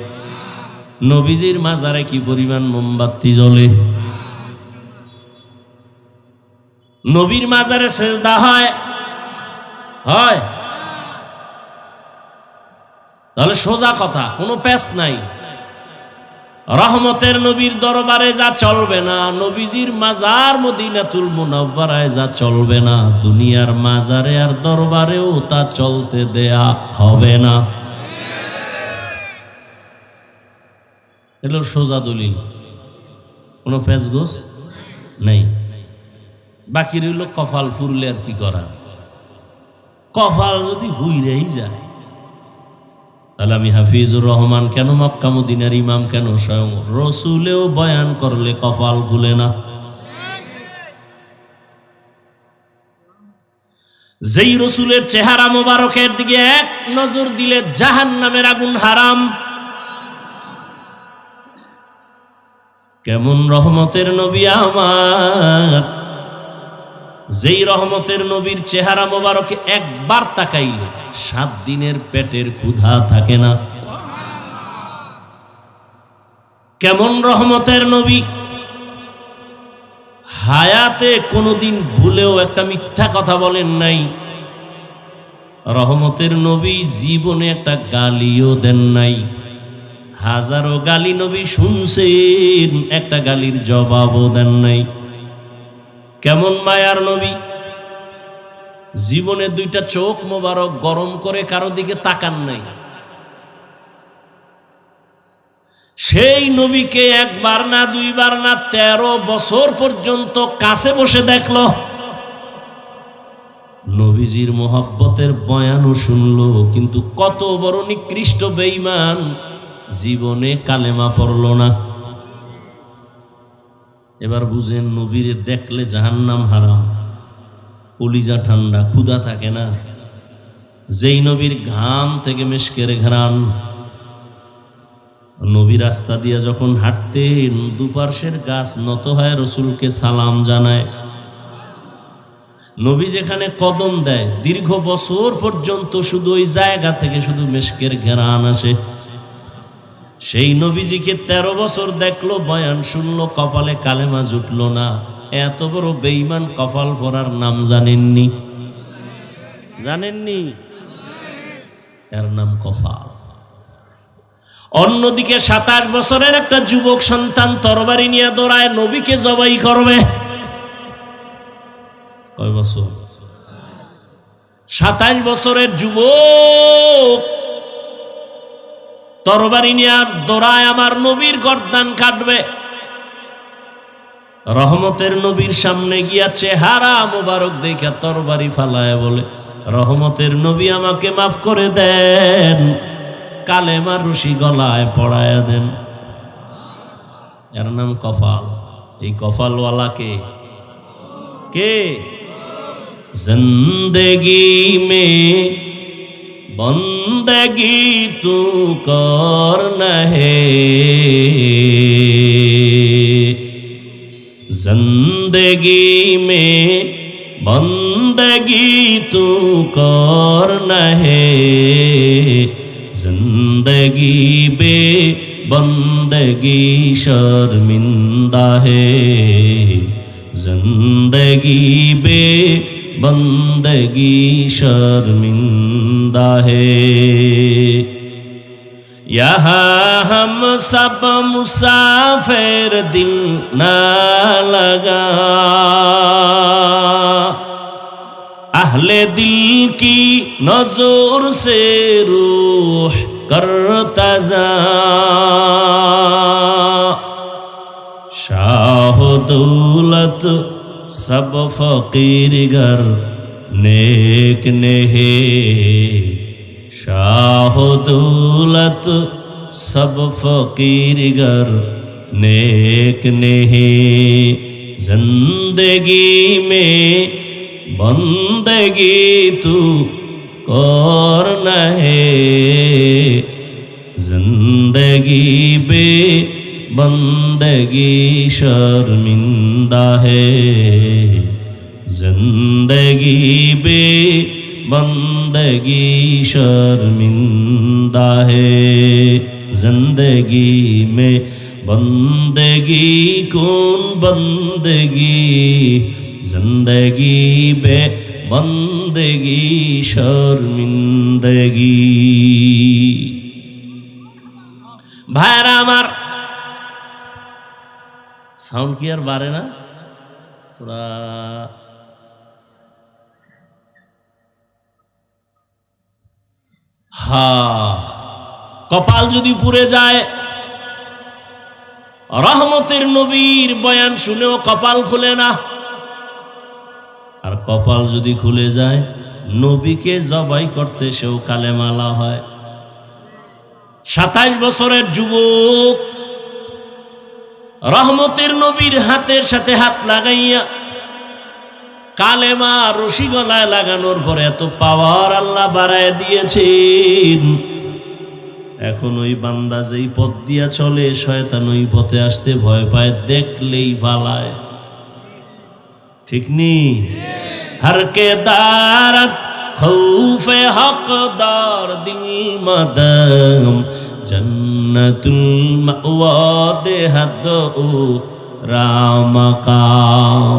নবীজির মাজারে কি পরিমাণ মোমবাতি জ্বলে। নবীর মাজারে সেজদা হয়? হয়? তাহলে সোজা কথা, কোনো প্যাচ নাই। রহমতের নবীর দরবারে যা চলবে না, নবীজির মাজার মদিনাতুল মুনাওয়ারায় যা চলবে না, দুনিয়ার মাজারে আর দরবারেও তা চলতে দেয়া হবে না। এগুলো সোজা দলিল, কোনো প্যাচগোছ নেই। বাকি রইল কপাল ফুরলে আর কি করা। কপাল যদি হুইরেই যায়, তাহলে আমি হাফিজুর রহমান কেন, মক্কা মদিনার ইমাম কেন, স্বয়ং রসুলেও বয়ান করলে কপাল খুলে না। যেই রসুলের চেহারা মোবারকের দিকে এক নজর দিলে জাহান্নামের আগুন হারাম। কেমন রহমতের নবী আমার, যেই রহমতের নবীর চেহারা মোবারকে একবার তাকাইলে 7 দিনের পেটের ক্ষুধা থাকে না। কেমন রহমতের নবী, হায়াতে কোনোদিন ভুলেও একটা মিথ্যা কথা বলেন নাই। রহমতের নবী জীবনে একটা গালিও দেন নাই। হাজারো গালি নবী শুনছেন, একটা গালির জবাবও দেন নাই। কেমন মায়ার নবী, জীবনে 2টা চোখ মোবারক গরম করে কারো দিকে তাকান নাই। সেই নবীকে একবার না 2বার না 13 বছর পর্যন্ত কাছে বসে দেখলো। নবীজির মোহাব্বতের বয়ানও শুনলো, কিন্তু কত বড় নিকৃষ্ট বেঈমান, জীবনে কালেমা পড়ল না। এবার বুঝেন, নবীরে দেখলে জাহান্নাম হারাম, কলিজা ঠান্ডা, ক্ষুধা থাকে না। যেই নবীর ঘাম থেকে মেশকের ঘ্রাণ, নবী রাস্তা দিয়ে যখন হাঁটতেন দুপার্শ্বের গাছ নত হয় রসুলকে সালাম জানায়। নবী যেখানে কদম দেয় দীর্ঘ বছর পর্যন্ত শুধু ওই জায়গা থেকে শুধু মেশকের ঘ্রাণ আসে। সেই নবীজিকে 13 বছর দেখলো, বয়ান শুনলো, কপালে কালেমা জুটল না। এত বড় বেঈমান কপাল পরার নাম জানেননি? জানেননি? এর নাম কপাল। অন্যদিকে 27 বছরের একটা যুবক সন্তান তরবারি নিয়ে দৌড়ায় নবীকে জবাই করবে। কয় বছর? 27 বছরের যুবক তরবারি নিয়ে দৌড়ায় আমার নবীর গর্দান কাটবে। রহমতের নবীর সামনে গিয়া চেহারা মোবারক দেখে তরবারি ফালায় বলে, রহমতের নবী আমাকে মাফ করে দেন, কালেমার রশি গলায় পড়ায় দেন। এর নাম কপাল। এই কপালওয়ালাকে কে? জিন্দেগি মে বন্দেগি তু করনা হে, जिंदगी में बंदगी तू करना है, जिंदगी बे बंदगी शर्मिंदा है, जिंदगी बे बंदगी शर्मिंदा है। यहाँ हम सब मुसाफिर दिल ना लगा, अहले दिल की नजर से रूह करता जा, शाह दौलत सब फकीर गर नेक नेहे, शाह दौलत सब फकीर गर नेक नेहे, जिंदगी में बंदगी तू करना है, जिंदगी बे बंदगी शर्मिंदा है, जिंदगी बे बंदगी शर्मिंदा है, जिंदगी में बंदगी कौन बंदगी, जिंदगी बे बंदगी शर्मिंदगी। भाईरा आमार साउंड की यार बारे ना पूरा কপাল যদি পুড়ে যায়, রহমতের নবীর বয়ান শুনেও কপাল খুলে না। আর কপাল যদি খুলে যায়, নবীকে জবাই করতে সেও কালেমালা হয়। 27 বছরের যুবক রহমতের নবীর হাতের সাথে হাত লাগাইয়া কালেমা রশি গলায় লাগানোর পরে এত পাওয়ার আল্লাহ বাড়ায় দিয়েছেন, এখন ওই বান্দা যেই পথ দিয়া চলে শয়তান ওই পথে আসতে ভয় পায়, দেখলেই পালায়। ঠিক নি? हर के दारत खौफे हकदार दिल मदम जन्नतुल मअवा दे हदो रामकाम।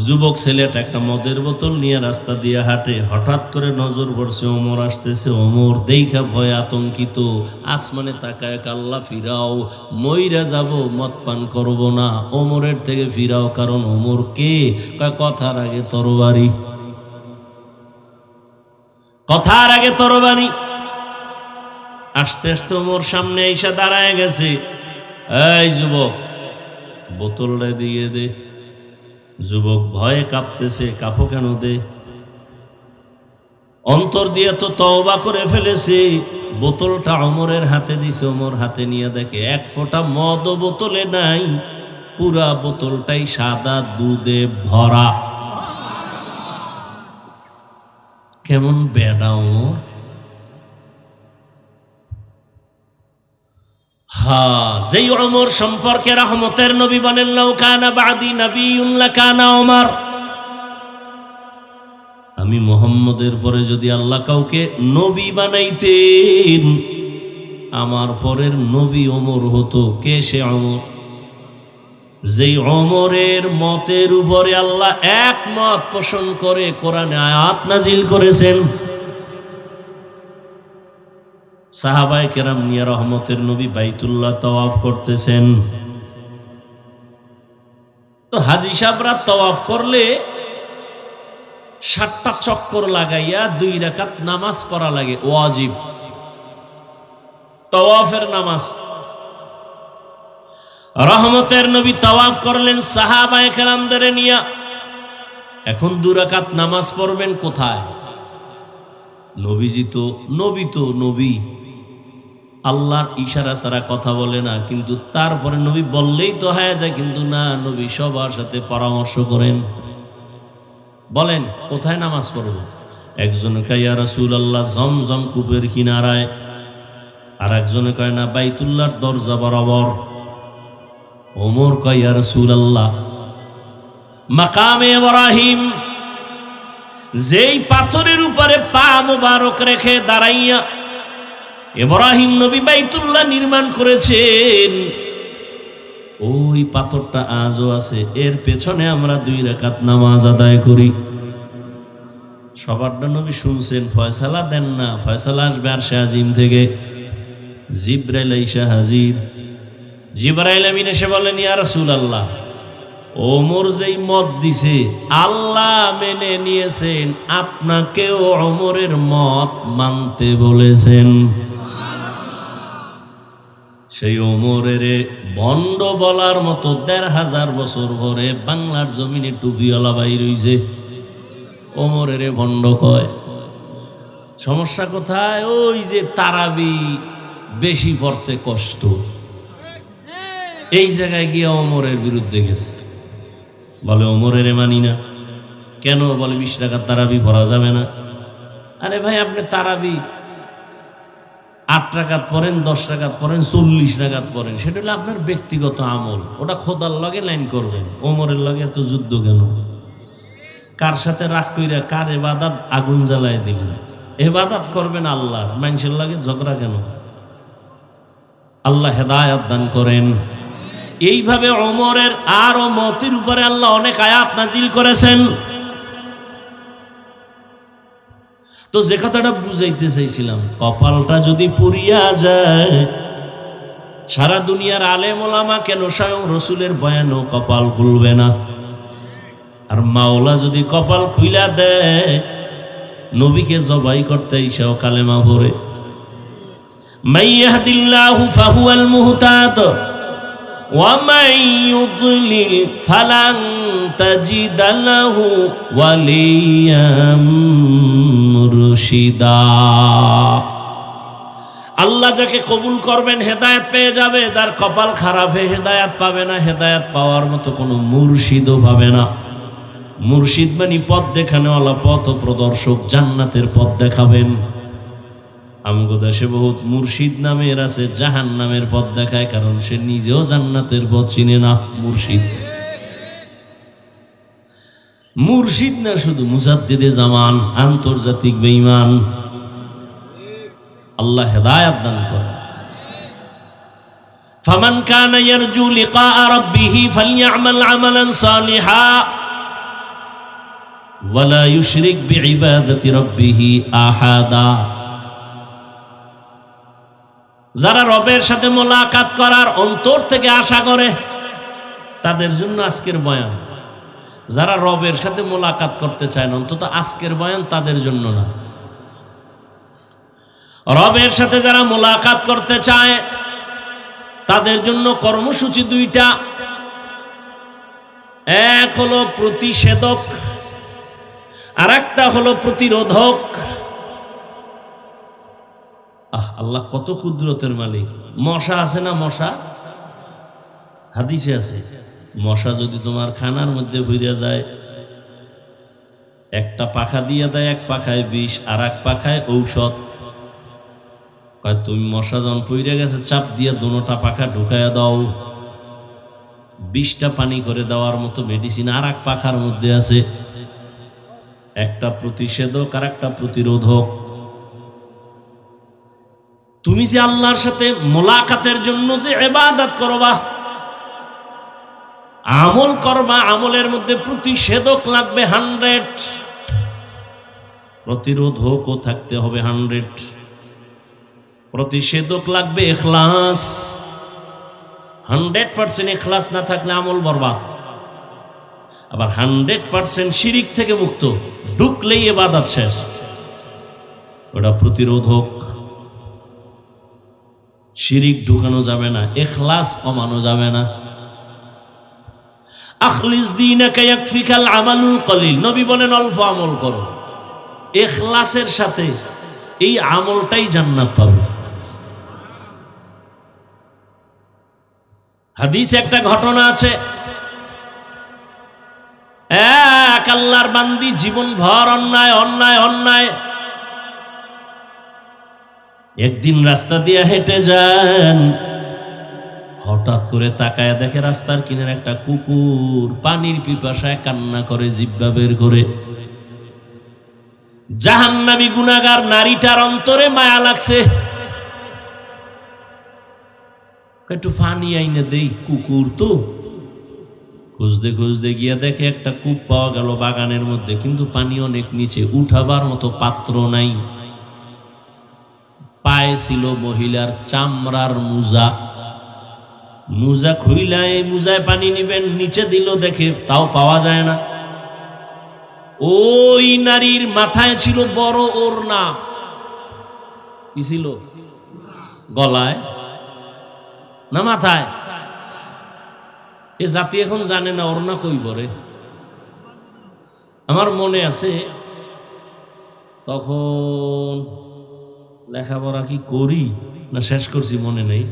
যুবক ছেলেটা একটা মদের বোতল নিয়ে রাস্তা দিয়ে হাঁটে, হঠাৎ করে নজর পড়ছে ওমর আসতেছে। ওমর দেখা ভয় আতঙ্কিত, আসমানে তাকায়, আল্লাহ ফিরাও, মইরা যাব, মদ পান করব না, ওমরের থেকে ফিরাও। কারণ ওমর কে? কথার আগে তরবারি, কথার আগে তরবারি। আস্তে আস্তে ওমর সামনে এসে দাঁড়ায় গেছে। এই যুবক, বোতলটা দিয়ে দে। যুবক ভয়ে কাঁপতেছে, কাঁপো কেন? দে। অন্তর দিয়ে তো তওবা করে ফেলেছে। বোতলটা ওমরের হাতে দিছে, ওমর হাতে নিয়ে দেখে এক ফোঁটা মদ বোতলে নাই, পুরা বোতলটাই সাদা দুধে ভরা। কেমন বেডা ওমর! যেই ওমর সম্পর্কে রহমতের নবী বলেন, লাউ কানা বাদি নবিয়্যুন লাকানা ওমর, আমি মুহাম্মদের পরে যদি আল্লাহ কাউকে নবী বানাইতেন, আমার পরের নবী ওমর হতো। কে সে ওমর? যেই ওমরের মতের উপরে আল্লাহ একমত পোষণ করে কোরআনে আয়াত নাজিল করেছেন। সাহাবায়ে কেরাম নিয়ে রহমতের নবী বাইতুল্লাহ তাওয়াফ করতেছেন। তো হাজী সাহেবরা তাওয়াফ করলে 7টা চক্কর লাগাইয়া 2 রাকাত নামাজ পড়া লাগে, ওয়াজিব তাওয়াফের নামাজ। রহমতের নবী তাওয়াফ করলেন সাহাবায়ে কেরামদের নিয়ে। এখন 2 রাকাত নামাজ পড়বেন কোথায়? নবীজি তো নবী, আল্লাহর ইশারা ছাড়া কথা বলে না, কিন্তু তারপরে নবী বললেই তো হয়ে যায়। কিন্তু না, নবী সবার সাথে পরামর্শ করেন। বলেন কোথায় নামাজ পড়ব? একজনে কয় ইয়া রাসূলুল্লাহ জমজম কূপের কিনারায়, আর একজনে কয় না বাইতুল্লাহর দরজা বরাবর। ওমর কয় ইয়া রাসূলুল্লাহ মাকামে ইব্রাহিম, যেই পাথরের উপরে পা মোবারক রেখে দাঁড়াইয়া ইব্রাহিম নবী বাইতুল্লাহ নির্মাণ করেছেন, ওই পাথরটা আজও আছে, এর পেছনে আমরা 2 রাকাত নামাজ আদায় করি। সবারটা নবী শুনছেন, ফয়সালা দেন না। ফয়সালা আসবে আরশে আজিম থেকে। জিবরাইল আইসা হাজির। জিবরাইল আমিন এসে বলেন, ইয়া রাসূলুল্লাহ, ওমর যেই মত দিছে আল্লাহ মেনে নিয়েছেন, আপনাকেও ওমরের মত মানতে বলেছেন। সেই ওমরের ভণ্ড বলার মতো 1500 বছর পরে বাংলার জমিনে টুপিওয়ালা বাইর হইছে, ওমরের ভণ্ড কয়। সমস্যা কোথায়? ওই যে তারাবি বেশি পড়তে কষ্ট, এই জায়গায় গিয়ে ওমরের বিরুদ্ধে গেছে। বলে ওমরের মানি না। কেন? বলে 20 রাকাত তারাবি পড়া যাবে না। আরে ভাই, আপনি তারাবি 8 রাকাত পড়েন, 10 রাকাত পড়েন, 40 রাকাত পড়েন, সেটা হলো আপনার ব্যক্তিগত আমল, ওটা খোদার লগে লাইন করবেন। ওমরের লগে এত যুদ্ধ কেন? কার সাথে রাগ কইরা কার ইবাদত আগুন জ্বালায় দিবেন? ইবাদত করবেন আল্লাহর, মানুষের লগে ঝগড়া কেন? আল্লাহ হেদায়েত দান করেন। এইভাবে ওমরের আর মতের উপরে আল্লাহ অনেক আয়াত নাজিল করেছেন। তো যে কথাটা বুঝাইতে চাইছিলাম, কপালটা যদি পুড়িয়া যায়, সারা দুনিয়ার আলেম ওলামা কেন স্বয়ং রসুলের বয়ানও কপাল খুলবে না? আর মাওলা যদি কপাল খুইলা দেয়, নবীকে জবাই করতে ইসাও কালেমা পড়ে। মাইয়াহদিল্লাহু ফাহুয়াল মুহতাদ ওয়া মান ইউদ্লিল ফালান তাজিদা লাহু ওয়ালিয়াম মুরশিদা। আল্লাহ যাকে কবুল করবেন হেদায়েত পেয়ে যাবে, যার কপাল খারাপ হয়ে হেদায়েত পাবে না, হেদায়েত পাওয়ার মতো কোনো মুর্শিদও পাবে না। মুর্শিদ মানে পথ দেখানেওয়ালা, পথ প্রদর্শক, জান্নাতের পথ দেখাবেন। আমগো দেশে বহুত মুর্শিদ নামের আছে, জাহান্নামের পথ দেখায়, কারণ সে নিজেও জান্নাতের পথ চিনে না। মুর্শিদ না শুধু মুজাদ্দিদে জামান, আন্তর্জাতিক বেঈমান। আল্লাহ হেদায়েত দান করেন। ফামান কানা ইয়ারজু লিকা রাব্বিহি ফালইআমাল আমালান সালিহা ওয়ালা ইউশরিক বিইবাদাতি রাব্বিহি আহাদা। যারা রবের সাথে মোলাকাত করার অন্তর থেকে আশা করে তাদের জন্য আজকের বয়ান। যারা রবের সাথে মোলাকাত করতে চায় না, অন্তত আজকের বয়ান তাদের জন্য না। রবের সাথে যারা মোলাকাত করতে চায় তাদের জন্য কর্মসূচি দুইটা। এক হলো প্রতিষেধক, আর একটা হলো প্রতিরোধক। আল্লাহ কত কুদরতের মালিক। মশা আছে না, মশা হাদিসে আছে, মশা যদি তোমার খানার মধ্যে ঘুরে যায়, একটা পাখা দিয়ে দেয়, এক পাখায় বিষ আর এক পাখায় ঔষধ। তুমি মশা যখন পইরে গেছে চাপ দিয়ে দুটা পাখা ঢুকাইয়া দাও, বিষটা পানি করে দেওয়ার মতো মেডিসিন আর এক পাখার মধ্যে আছে। একটা প্রতিষেধক আর একটা প্রতিরোধক। তুমি যে আল্লাহর সাথে মোলাকাতের জন্য যে ইবাদত করবা, আমল করবা, আমলের মধ্যে প্রতিষেধক লাগবে 100, প্রতিরোধকও থাকতে হবে 100। প্রতিষেধক লাগবে ইখলাস। 100% ইখলাস না থাকলে আমল বরবাদ। আবার 100% শিরিক থেকে মুক্ত, ঢুকলেই ইবাদত শেষ, ওটা প্রতিরোধক। শিরিক ঢুকানো যাবে না, ইখলাস কমানো যাবে না। আখলিস দীনাকা ইয়াকফিকাল আমালুল কলিল। নবী বলেন অল্প আমল করো, ইখলাসের সাথে এই আমলটাই জান্নাত পাবে। হাদিসে একটা ঘটনা আছে, এক আল্লাহর বান্দি জীবন ভর অন্যায় অন্যায় অন্যায়। একদিন রাস্তা দিয়ে হেঁটে যান, হঠাৎ করে তাকায় দেখে রাস্তার কিনারে একটা কুকুর পানির পিপাসায় কান্না করে, জিহ্বা বের করে। জাহান্নামী গুনাহগার নারীটার অন্তরে মায়া লাগছে, একটু পানি আইনে দেই, কুকুর তো। খুঁজতে খুঁজতে গিয়া দেখে একটা কূপ পাওয়া গেল বাগানের মধ্যে, কিন্তু পানি অনেক নিচে, উঠাবার মতো পাত্র নাই। পায়ে ছিল মহিলার চামড়ার মুজা। মুজা খুইলা এই মুজায় পানি নিবেন, নিচে দিল, দেখে তাও পাওয়া যায় না। ওই নারীর মাথায় ছিল বড় ওড়না। কি ছিল? গলায় না মাথায়? এ জাতি এখন জানে না ওড়না কই পরে। আমার মনে আছে তখন লেখাপড়া কি করি না শেষ করছি মনে নেই,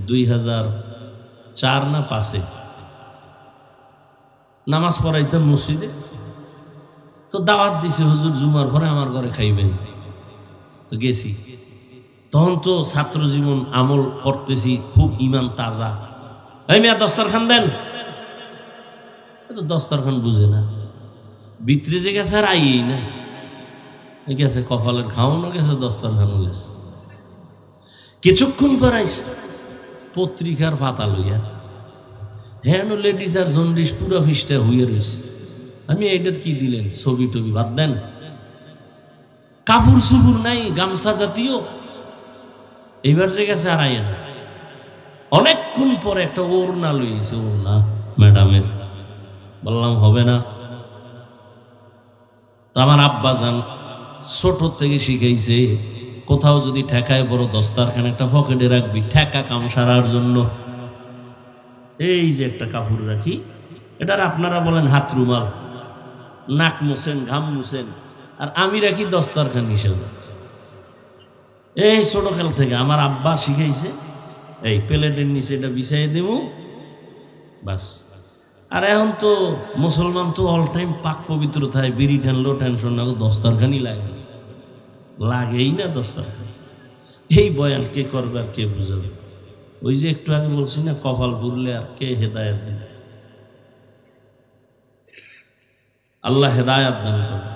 2004 না 5-এ নামাজ পড়াইতাম মসজিদে। তো দাওয়াত দিছে, হুজুর জুমার পরে আমার ঘরে খাইবেন। তো গেছি, তখন তো ছাত্র জীবন, আমল করতেছি, খুব ইমান তাজা। এই মিয়া দস্তরখান দেন, দস্তরখান বুঝে না, ভিতরে যে গেছে আর আইই না, গেছে কপালের খাওয়ানো গেছে, দস্তরখানও গেছে। কিছুক্ষণ করাইছে পত্রিকার পাতা লইয়া, হ্যাঁ লেডিস আর জন্ডিস পুরো ফিসটা হইয়া রয়েছে। আমি এইটা কি দিলেন, ছবি টবি বাদ দেন, কাপড় চুপুর নাই, গামছা জাতীয়। এইবার যে গেছে আর আইয়া না। অনেকক্ষণ পরে একটা ওড়না লইয়েছে, ওড়না ম্যাডামের। বললাম হবে না। তো আমার আব্বা যান ছোট থেকে শিখাইছে, কোথাও যদি ঠেকায় বড় দস্তারখান একটা পকেটে রাখবি, ঠেকা কাম সারার জন্য। এই যে একটা কাপড় রাখি, এটার আপনারা বলেন হাত রুমাল, নাক মুছেন, ঘাম মুছেন, আর আমি রাখি দস্তারখান হিসেবে। এই ছোটকাল থেকে আমার আব্বা শিখাইছে, এই প্লেটের নিচে এটা বিছাই দেব, বাস আর এখন তো মুসলমান তো অল টাইম পাক পবিত্র থাকে, বিড়ি টানলেও টেনশন না, দস্তারখানি লাগেই না দস্তারখানি। এই বয়ান কে করবে আর কে বুঝাবে? ওই যে একটু আগে বলছি না, কপাল পুরলে আর কে হেদায়েত দিবে? আল্লাহ হেদায়েত দান করবে।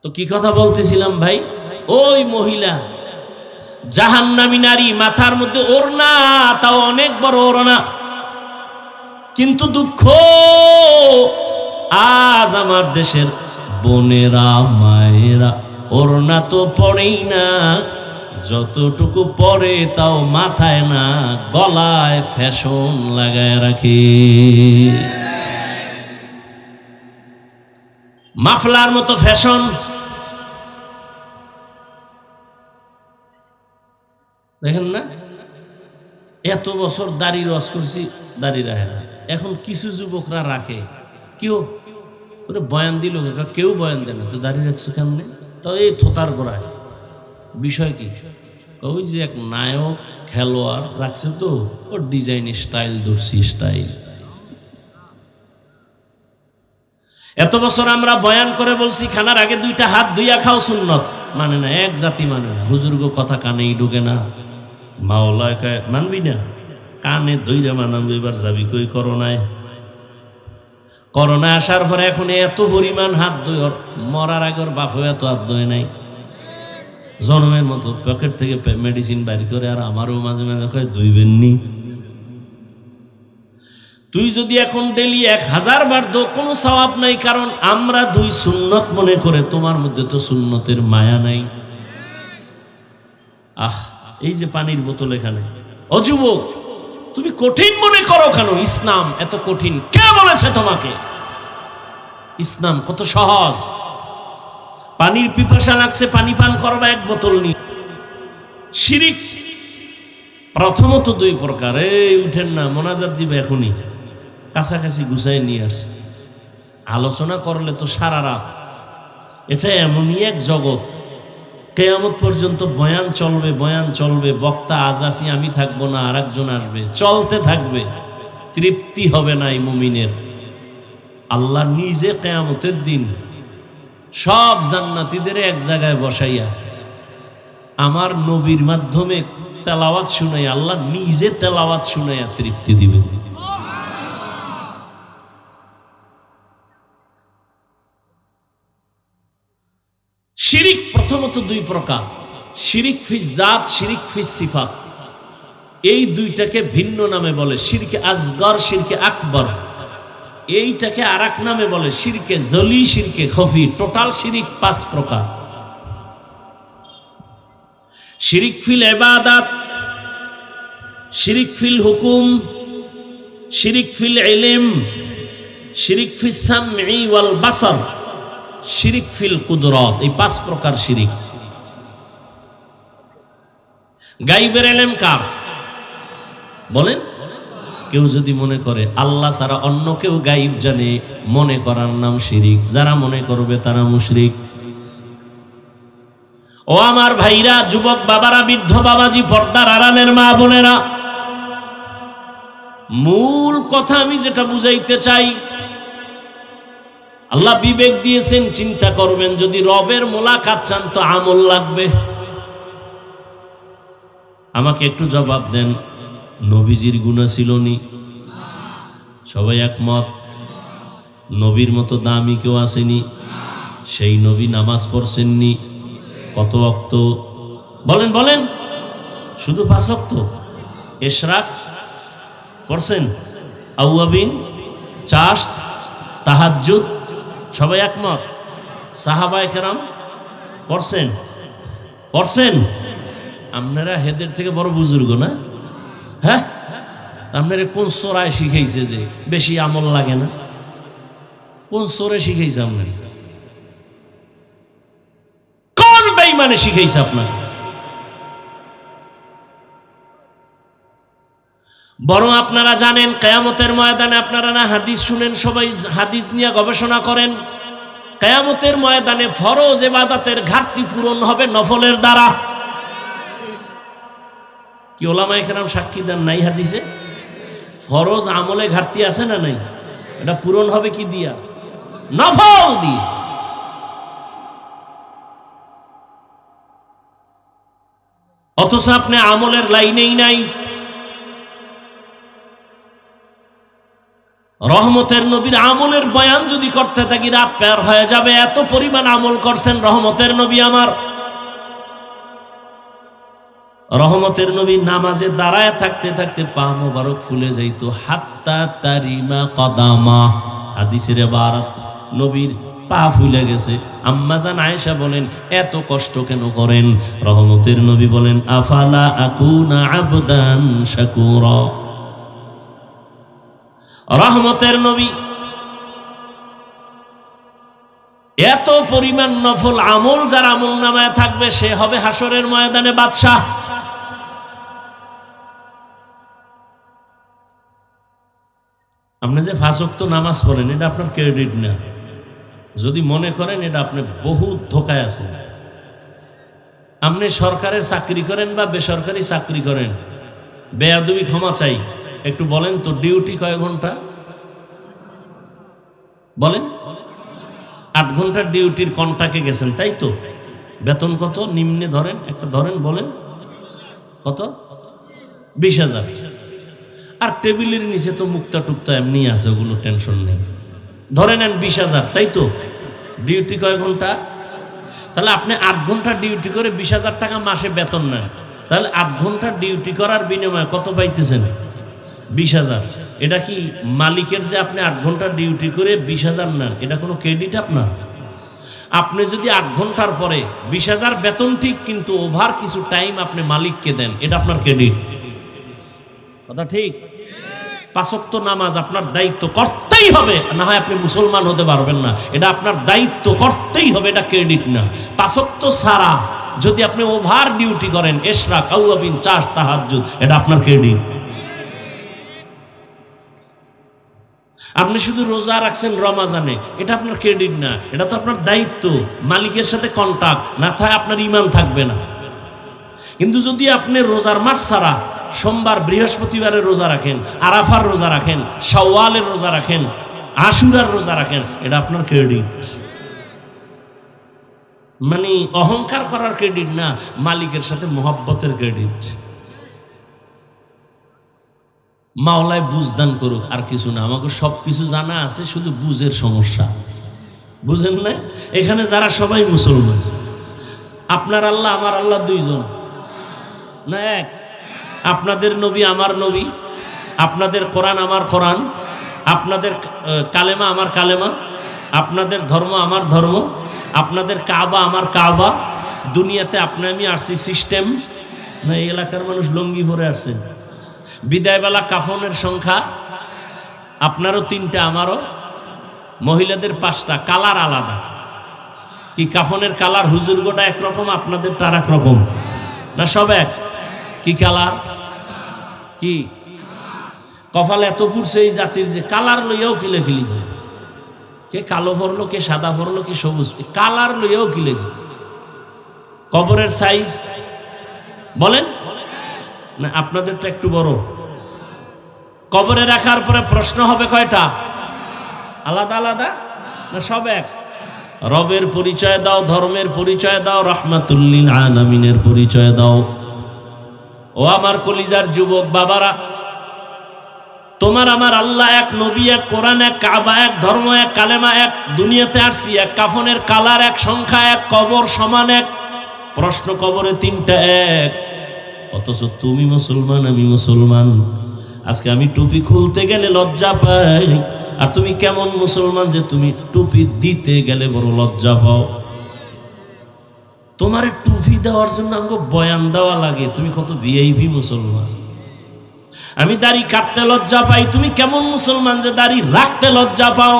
তো কি কথা বলতেছিলাম ভাই? ওই মহিলা জাহান্নামী নারী, মাথার মধ্যে ওড়না, তাও অনেক বড় ওড়না। কিন্তু দুঃখ, আজ আমার দেশের বোনেরা মায়েরা ওড়না তো পড়েই না, যতটুকু পরে তাও মাথায় না, গলায় ফ্যাশন লাগায় রাখে। মাফলার মতো ফ্যাশন। দেখেন না, এত বছর দাড়ি রস করছি, দাড়ি রাখে না। এখন কিছু যুবকরা রাখে। কেউ তোরে বয়ান দিল, কেউ বয়ান দেয় না, তো দাড়ি রাখছো কেমনে? তো এই থোতার গোড়ায় বিষয় কি? ওই যে এক নায়ক খেলোয়াড় রাখছে, তো ওর ডিজাইন স্টাইল ধরছি, স্টাইল। এত বছর আমরা বয়ান করে বলছি খানার আগে 2টা হাত ধুইয়া খাও সুন্নত, মানে না, এক জাতি মানে না। হুজুরগো কথা কানেই ঢুকে না, মাওলায় কয় মানবি না, কানে ধইরা মানাবো। এবার যাবি কই করোনায়? করোনা আসার পরে এখন এত পরিমাণ হাত ধুই, ওর মরার আগে ওর বাপও এত হাত ধুয়ে নাই। জনমের মতো পকেট থেকে মেডিসিন বাইর করে, আর আমারও মাঝে মাঝে কয় ধুইবেননি। তুই যদি এখন ডেলি 1000 বার দো, কোনো সওয়াব নাই, কারণ আমরা দুই সুন্নত মনে করে, তোমার মধ্যে তো সুন্নতের মায়া নাই। এই যে পানির বোতল এখানে, ও যুবক, তুমি কঠিন মনে করো কেন? ইসলাম এত কঠিন কে বলেছে তোমাকে? ইসলাম কত সহজ। পানির পিপাসা লাগছে, পানি পান করবা, 1 বোতল নিয়ে। শিরিক প্রথমত 2 প্রকার। এই উঠেন না, মোনাজাত দিবে এখনই, কাছাকাছি গুছাই নিয়ে আসে। আলোচনা করলে তো সারা রাত। এটা এমনই এক জগৎ, কিয়ামত পর্যন্ত বয়ান চলবে, বয়ান চলবে। বক্তা আজ আসি, আমি থাকবো না, আর একজন আসবে, চলতে থাকবে, তৃপ্তি হবে না এই মুমিনের। আল্লাহ নিজে কিয়ামতের দিন সব জান্নাতীদের এক জায়গায় বসাইয়া আমার নবীর মাধ্যমে তেলাওয়াত শুনাইয়া, আল্লাহ নিজে তেলাওয়াত শুনাইয়া তৃপ্তি দিবেন। শিরিক প্রথমত 2 প্রকার, শিরিক ফি জাত, শিরিক ফি সিফাত। এই 2টাকে ভিন্ন নামে বলে শিরকে আসগর, শিরকে আকবর। এইটাকে আরেক নামে বলে শিরকে জলি, শিরকে খফি। টোটাল শিরিক 5 প্রকার। শিরিক ফিল ইবাদাত, শিরিক ফিল হুকুম, শিরিক ফিল ইলম, শিরিক ফিস সামঈ ওয়াল বাসার, শিরিক ফিল কুদরত। এই 5 প্রকার শিরিক। গায়বের ইলম কার? বলেন। কেউ যদি মনে করে আল্লাহ ছাড়া অন্য কেউ গায়ব জানে, মনে করার নাম শিরিক। যারা মনে করবে তারা মুশরিক। ও আমার ভাইরা, যুবক বাবারা, বৃদ্ধ বাবাজি, পর্দার আড়ালের মা বোনেরা, মূল কথা আমি যেটা বুঝাইতে চাই, আল্লাহ বিবেক দিয়েছেন, চিন্তা করবেন। যদি রবের মোলাকাত চান তো আমল লাগবে। আমাকে একটু জবাব দেন, নবীজির গুনাহ ছিল নি? সবাই একমত? নবীর মতো দামি কেউ আসেনি? সেই নবী নামাজ পড়ছেননি? কত ওয়াক্ত? বলেন বলেন। শুধু 5 ওয়াক্ত? ইশরাক পড়ছেন? আউয়াবিন, চাশত, তাহাজ্জুদ? সবাই একমত? সাহাবায়ে কেরাম পড়ছেন? পড়ছেন? আপনারা হেদের থেকে বড় বুজুর্গ না? হ্যাঁ, আপনারা কোন সোরায় শিখাইছে যে বেশি আমল লাগে না? কোন সোরে শিখাইছে আপনার? কোন বেঈমানে শিখাইছে আপনার? বরং আপনারা জানেন কিয়ামতের ময়দানে, আপনারা না হাদিস শুনেন, সবাই হাদিস নিয়ে গবেষণা করেন, কিয়ামতের ময়দানে ফরজ ইবাদতের ঘাটতি পূরণ হবে নফলের দ্বারা। কি ওলামায়ে কেরাম সাক্ষী দেন নাই হাদিসে? ফরজ আমলে ঘাটতি আছে না নাই? এটা পূরণ হবে কি দিয়া? নফল দিয়ে। অথচ আপনি আমলের লাইনেই নাই। রহমতের নবীর আমলের বয়ান যদি করতে থাকি রাত পার হয়ে যাবে, এত পরিমাণ আমল করছেন রহমতের নবী আমার। রহমতের নবী নামাজে দাঁড়ায় থাকতে থাকতে পা মোবারক ফুলে যাইত, হাত্তা তারিমা কদামা। হাদিসের ইবারত, নবীর পা ফুলে গেছে। আম্মাজান আয়েশা বলেন, এত কষ্ট কেন করেন? রহমতের নবী বলেন, আফালা আকুনা আবদান শাকুরা। রহমতের নবী এত পরিমাণ নফল আমল যার আমল নামায় থাকবে, সে হবে হাসরের ময়দানে বাদশাহ। আপনি যে 5 ওয়াক্ত নামাজ পড়েন, এটা আপনার ক্রেডিট না। যদি মনে করেন এটা আপনি বহুত ধোকায় আছেন। আপনি সরকারের চাকরি করেন বা বেসরকারি চাকরি করেন, বেয়াদবি ক্ষমা চাই, একটু বলেন তো ডিউটি কয় ঘন্টা? বলেন। 8 ঘন্টার ডিউটির কন্ট্রাক্টে গেছেন, তাই তো? বেতন কত? নিম্নে ধরেন, একটা ধরেন, বলেন কত? 20,000। আর টেবিলের নিচে তো মুক্তা টুক্তা এমনি আছে, ওগুলো টেনশন নেই। ধরে নেন 20,000, তাই তো? ডিউটি কয় ঘন্টা? তাহলে আপনি 8 ঘন্টা ডিউটি করে 20,000 টাকা মাসে বেতন নেন। তাহলে 8 ঘন্টা ডিউটি করার বিনিময়ে কত পাইতেছেন? 20,000। এটা কি মালিকের যে আপনি 8 ঘন্টা ডিউটি করে 20,000 নেন, এটা কোনো ক্রেডিট আপনার? আপনি যদি 8 ঘন্টার পরে 20,000 বেতন ঠিক, কিন্তু ওভার কিছু টাইম আপনি মালিককে দেন, এটা আপনার ক্রেডিট। কথা ঠিক? 5 ওয়াক্ত নামাজ আপনার দায়িত্ব করতেই হবে, না হয় আপনি মুসলমান হতে পারবেন না। এটা আপনার দায়িত্ব করতেই হবে, এটা ক্রেডিট না। 5 ওয়াক্ত ছাড়া যদি আপনি ওভার ডিউটি করেন, ইশরাক, আওয়াবিন, চাষ, তাহাজ্জুদ, এটা আপনার ক্রেডিট। আপনি শুধু রোজা রাখছেন রমাজানে, এটা আপনার ক্রেডিট না, এটা তো আপনার দায়িত্ব। মালিকের সাথে কন্টাক্ট না থাকে আপনার ঈমান থাকবে না। কিন্তু যদি আপনি রোজার মাস ছাড়া সোমবার বৃহস্পতিবারের রোজা রাখেন, আরাফার রোজা রাখেন, শাওয়ালের রোজা রাখেন, আশুরার রোজা রাখেন, এটা আপনার ক্রেডিট। মানে অহংকার করার ক্রেডিট না, মালিকের সাথে মহব্বতের ক্রেডিট। মাওলায় বুঝদান করুক, আর কিছু না। আমাকে সব কিছু জানা আছে, শুধু বুঝের সমস্যা। বুঝেন না? এখানে যারা সবাই মুসলমান, আপনার আল্লাহ আমার আল্লাহ দুইজন না এক? আপনাদের নবী আমার নবী, আপনাদের কোরআন আমার কোরআন, আপনাদের কালেমা আমার কালেমা, আপনাদের ধর্ম আমার ধর্ম, আপনাদের কাবা আমার কাবা। দুনিয়াতে আপনি আমি আসছি সিস্টেম না? এই এলাকার মানুষ লঙ্গি ভরে আসছেন। বিদায়বেলা কাফনের সংখ্যা আপনারও 3টা, আমারও। মহিলাদের 5টা, কালার আলাদা। কি কাফনের কালার? হুজুর গোটা একরকম, আপনাদের তার একরকম না? সব এক? কি কালার? কি কপাল এত পুরছে এই জাতির যে কালার লইয়াও খিলেখিলি করে। কে কালো ভরলো, কে সাদা ভরলো, কে সবুজ, কালার লইয়াও খিলেখিলি। কবরের সাইজ বলেন না? আপনাদেরটা একটু বড়। কবরে রাখার পরে প্রশ্ন হবে কয়টা? আলাদা আলাদা না সব এক? রবের পরিচয় দাও, ধর্মের পরিচয় দাও, রাহমাতুল লিল আলামিনের পরিচয় দাও। ও আমার কলিজার যুবক বাবারা, তোমার আমার আল্লাহ এক, নবী এক, কোরআন এক, কাবা এক, ধর্ম এক, কালেমা এক। দুনিয়াতে আসছি এক, কাফনের কালার এক, সংখ্যা এক, কবর সমান এক। প্রশ্ন কবরে 3টা এক। অথচ তুমি মুসলমান, আমি মুসলমান। আজকে আমি টুপি খুলতে গেলে লজ্জা পাই, আর তুমি কেমন মুসলমান যে তুমি টুপি দিতে গেলে বড় লজ্জা পাও। তোমার টুপি দেওয়ার জন্য আমাকে বয়ান দেওয়া লাগে, তুমি কত ভিআইপি মুসলমান। আমি দাড়ি কাটতে লজ্জা পাই, তুমি কেমন মুসলমান যে দাড়ি রাখতে লজ্জা পাও।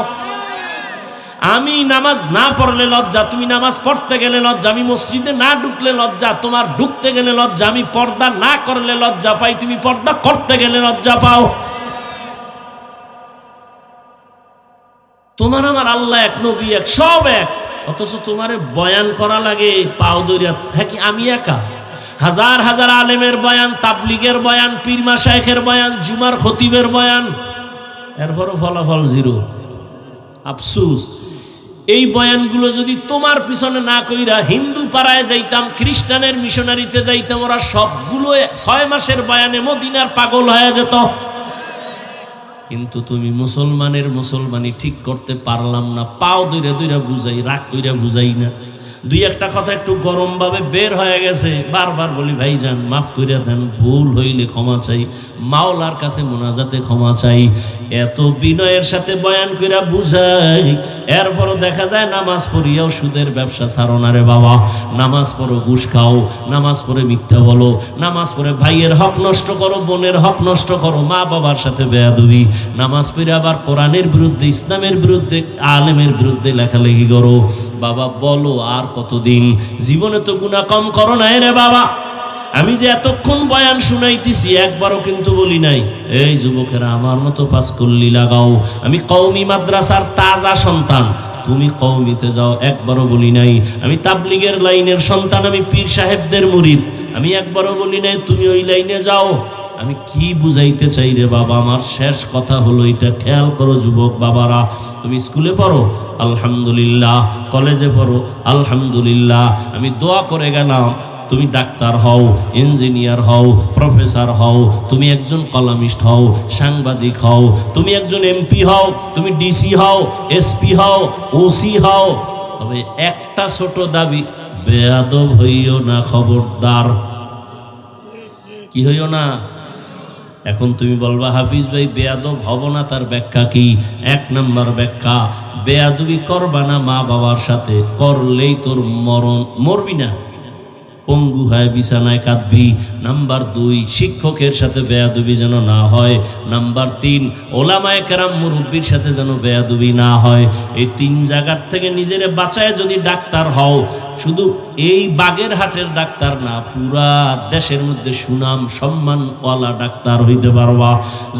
আমি নামাজ না পড়লে লজ্জা, তুমি নামাজ পড়তে গেলে লজ্জা। আমি মসজিদে না ঢুকলে লজ্জা, তোমার ঢুকতে গেলে লজ্জা। আমি পর্দা না করলে লজ্জা পাই, তুমি পর্দা করতে গেলে লজ্জা পাও। তোমার আমার আল্লাহ এক, নবী এক, সব এক। অথচ তোমারে বয়ান করা লাগে পাও দরিয়া। হ্যাঁ কি আমি একা? হাজার হাজার আলেমের বয়ান, তাবলিগের বয়ান, পীর মাশায়েখের বয়ান, জুমার খতিবের বয়ান, এরপরও ফলাফল জিরো। আফসোস, এই বয়ানগুলো যদি তোমার পিছনে না কইরা হিন্দু পাড়ায় যাইতাম, খ্রিস্টানের মিশনারিতে যাইতাম, ওরা সবগুলো 6 মাসের বয়ানে মদিনার পাগল হয়ে যেত। কিন্তু তুমি মুসলমানের মুসলমানি ঠিক করতে পারলাম না, পাও দইরা দইরা বুঝাই, রাগ কইরা বুঝাই না। দুই একটা কথা একটু গরম ভাবে বের হয়ে গেছে, বারবার বলি ভাইজান মাফ কইরা দেন, ভুল হইলে ক্ষমা চাই, মাওলার কাছে মোনাজাতে ক্ষমা চাই। এত বিনয়ের সাথে বয়ান কইরা বুঝাই, এরপরও দেখা যায় নামাজ পড়িয়াও সুদের ব্যবসা ছাড়ো না রে বাবা, নামাজ পড়ো ঘুষ খাও, নামাজ পড়ে মিথ্যা বলো, নামাজ পড়ে ভাইয়ের হক নষ্ট করো, বোনের হক নষ্ট করো, মা বাবার সাথে বেয়াদবি, নামাজ পড়ে আবার কোরআনের বিরুদ্ধে, ইসলামের বিরুদ্ধে, আলেমের বিরুদ্ধে লেখালেখি করো। বাবা বলো আর কতদিন? জীবনে তো গুনাহ কম করো নাই রে বাবা। আমি যে এতক্ষণ বয়ান শুনাইতেছি একবারও কিন্তু বলি নাই এই যুবকেরা আমার মতো পাস করলি লাগাও, আমি কওমি মাদ্রাসার তাজা সন্তান, তুমি কওমিতে যাও, একবারও বলি নাই। আমি তাবলিগের লাইনের সন্তান, আমি পীর সাহেবদের মুরিদ, আমি একবারও বলি নাই তুমি ওই লাইনে যাও। আমি কি বুঝাইতে চাই রে বাবা? আমার শেষ কথা হলো এটা, খেয়াল করো যুবক বাবারা, তুমি স্কুলে পড়ো আলহামদুলিল্লাহ, কলেজে পড়ো আলহামদুলিল্লাহ, আমি দোয়া করে গেলাম তুমি ডাক্তার হও, ইঞ্জিনিয়ার হও, প্রফেসর হও, তুমি একজন কলামিস্ট হও, সাংবাদিক হও, তুমি একজন এমপি হও, তুমি ডিসি হও, এসপি হও, ওসি হও, তবে একটা ছোট দাবি, বেয়াদব হইও না, খবরদার। কি হইও না? এখন তুমি বলবা হাফিজ ভাই বেয়াদব হব না, তার ব্যাখ্যা কি? 1 নম্বর ব্যাখ্যা, বেয়াদবি করবা না মা বাবার সাথে, করলেই তোর মরণ, মরবি না, পঙ্গু হয় বিছানায় কাঁদবি। নাম্বার 2, শিক্ষকের সাথে বেয়াদবি যেন না হয়। নাম্বার 3, ওলামায়ে কেরাম মুরব্বির সাথে যেন বেয়াদবি না হয়। এই 3 জায়গার থেকে নিজেরে বাঁচায় যদি ডাক্তার হও, শুধু এই বাগেরহাটের ডাক্তার না, পুরা দেশের মধ্যে সুনাম সম্মানওয়ালা ডাক্তার হইতে পারবা।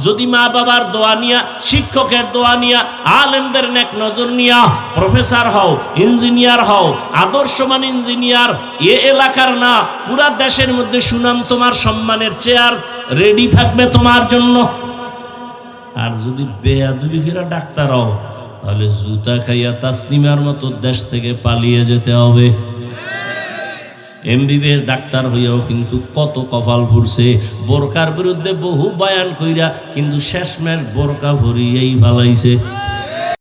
যদি মা বাবার দোয়া নিয়া, শিক্ষকের দোয়া নিয়া, আলেমদের নেক নজর নিয়া প্রফেসর হও, ইঞ্জিনিয়ার হও, আদর্শমান ইঞ্জিনিয়ার, এ এলাকার না পুরা দেশের মধ্যে সুনাম, তোমার সম্মানের চেয়ার রেডি থাকবে তোমার জন্য। আর যদি বেয়াদবি করে ডাক্তার হও, তাহলে জুতা খাইয়া তাসনিমার মতো দেশ থেকে পালিয়ে যেতে হবে। এমবিবিএস ডাক্তার হইয়াও কিন্তু কত কপাল ভরছে, বোরকার বিরুদ্ধে বহু বয়ান কইরা কিন্তু শেষমেশ বোরকা ভরিয়েই ফালাইছে।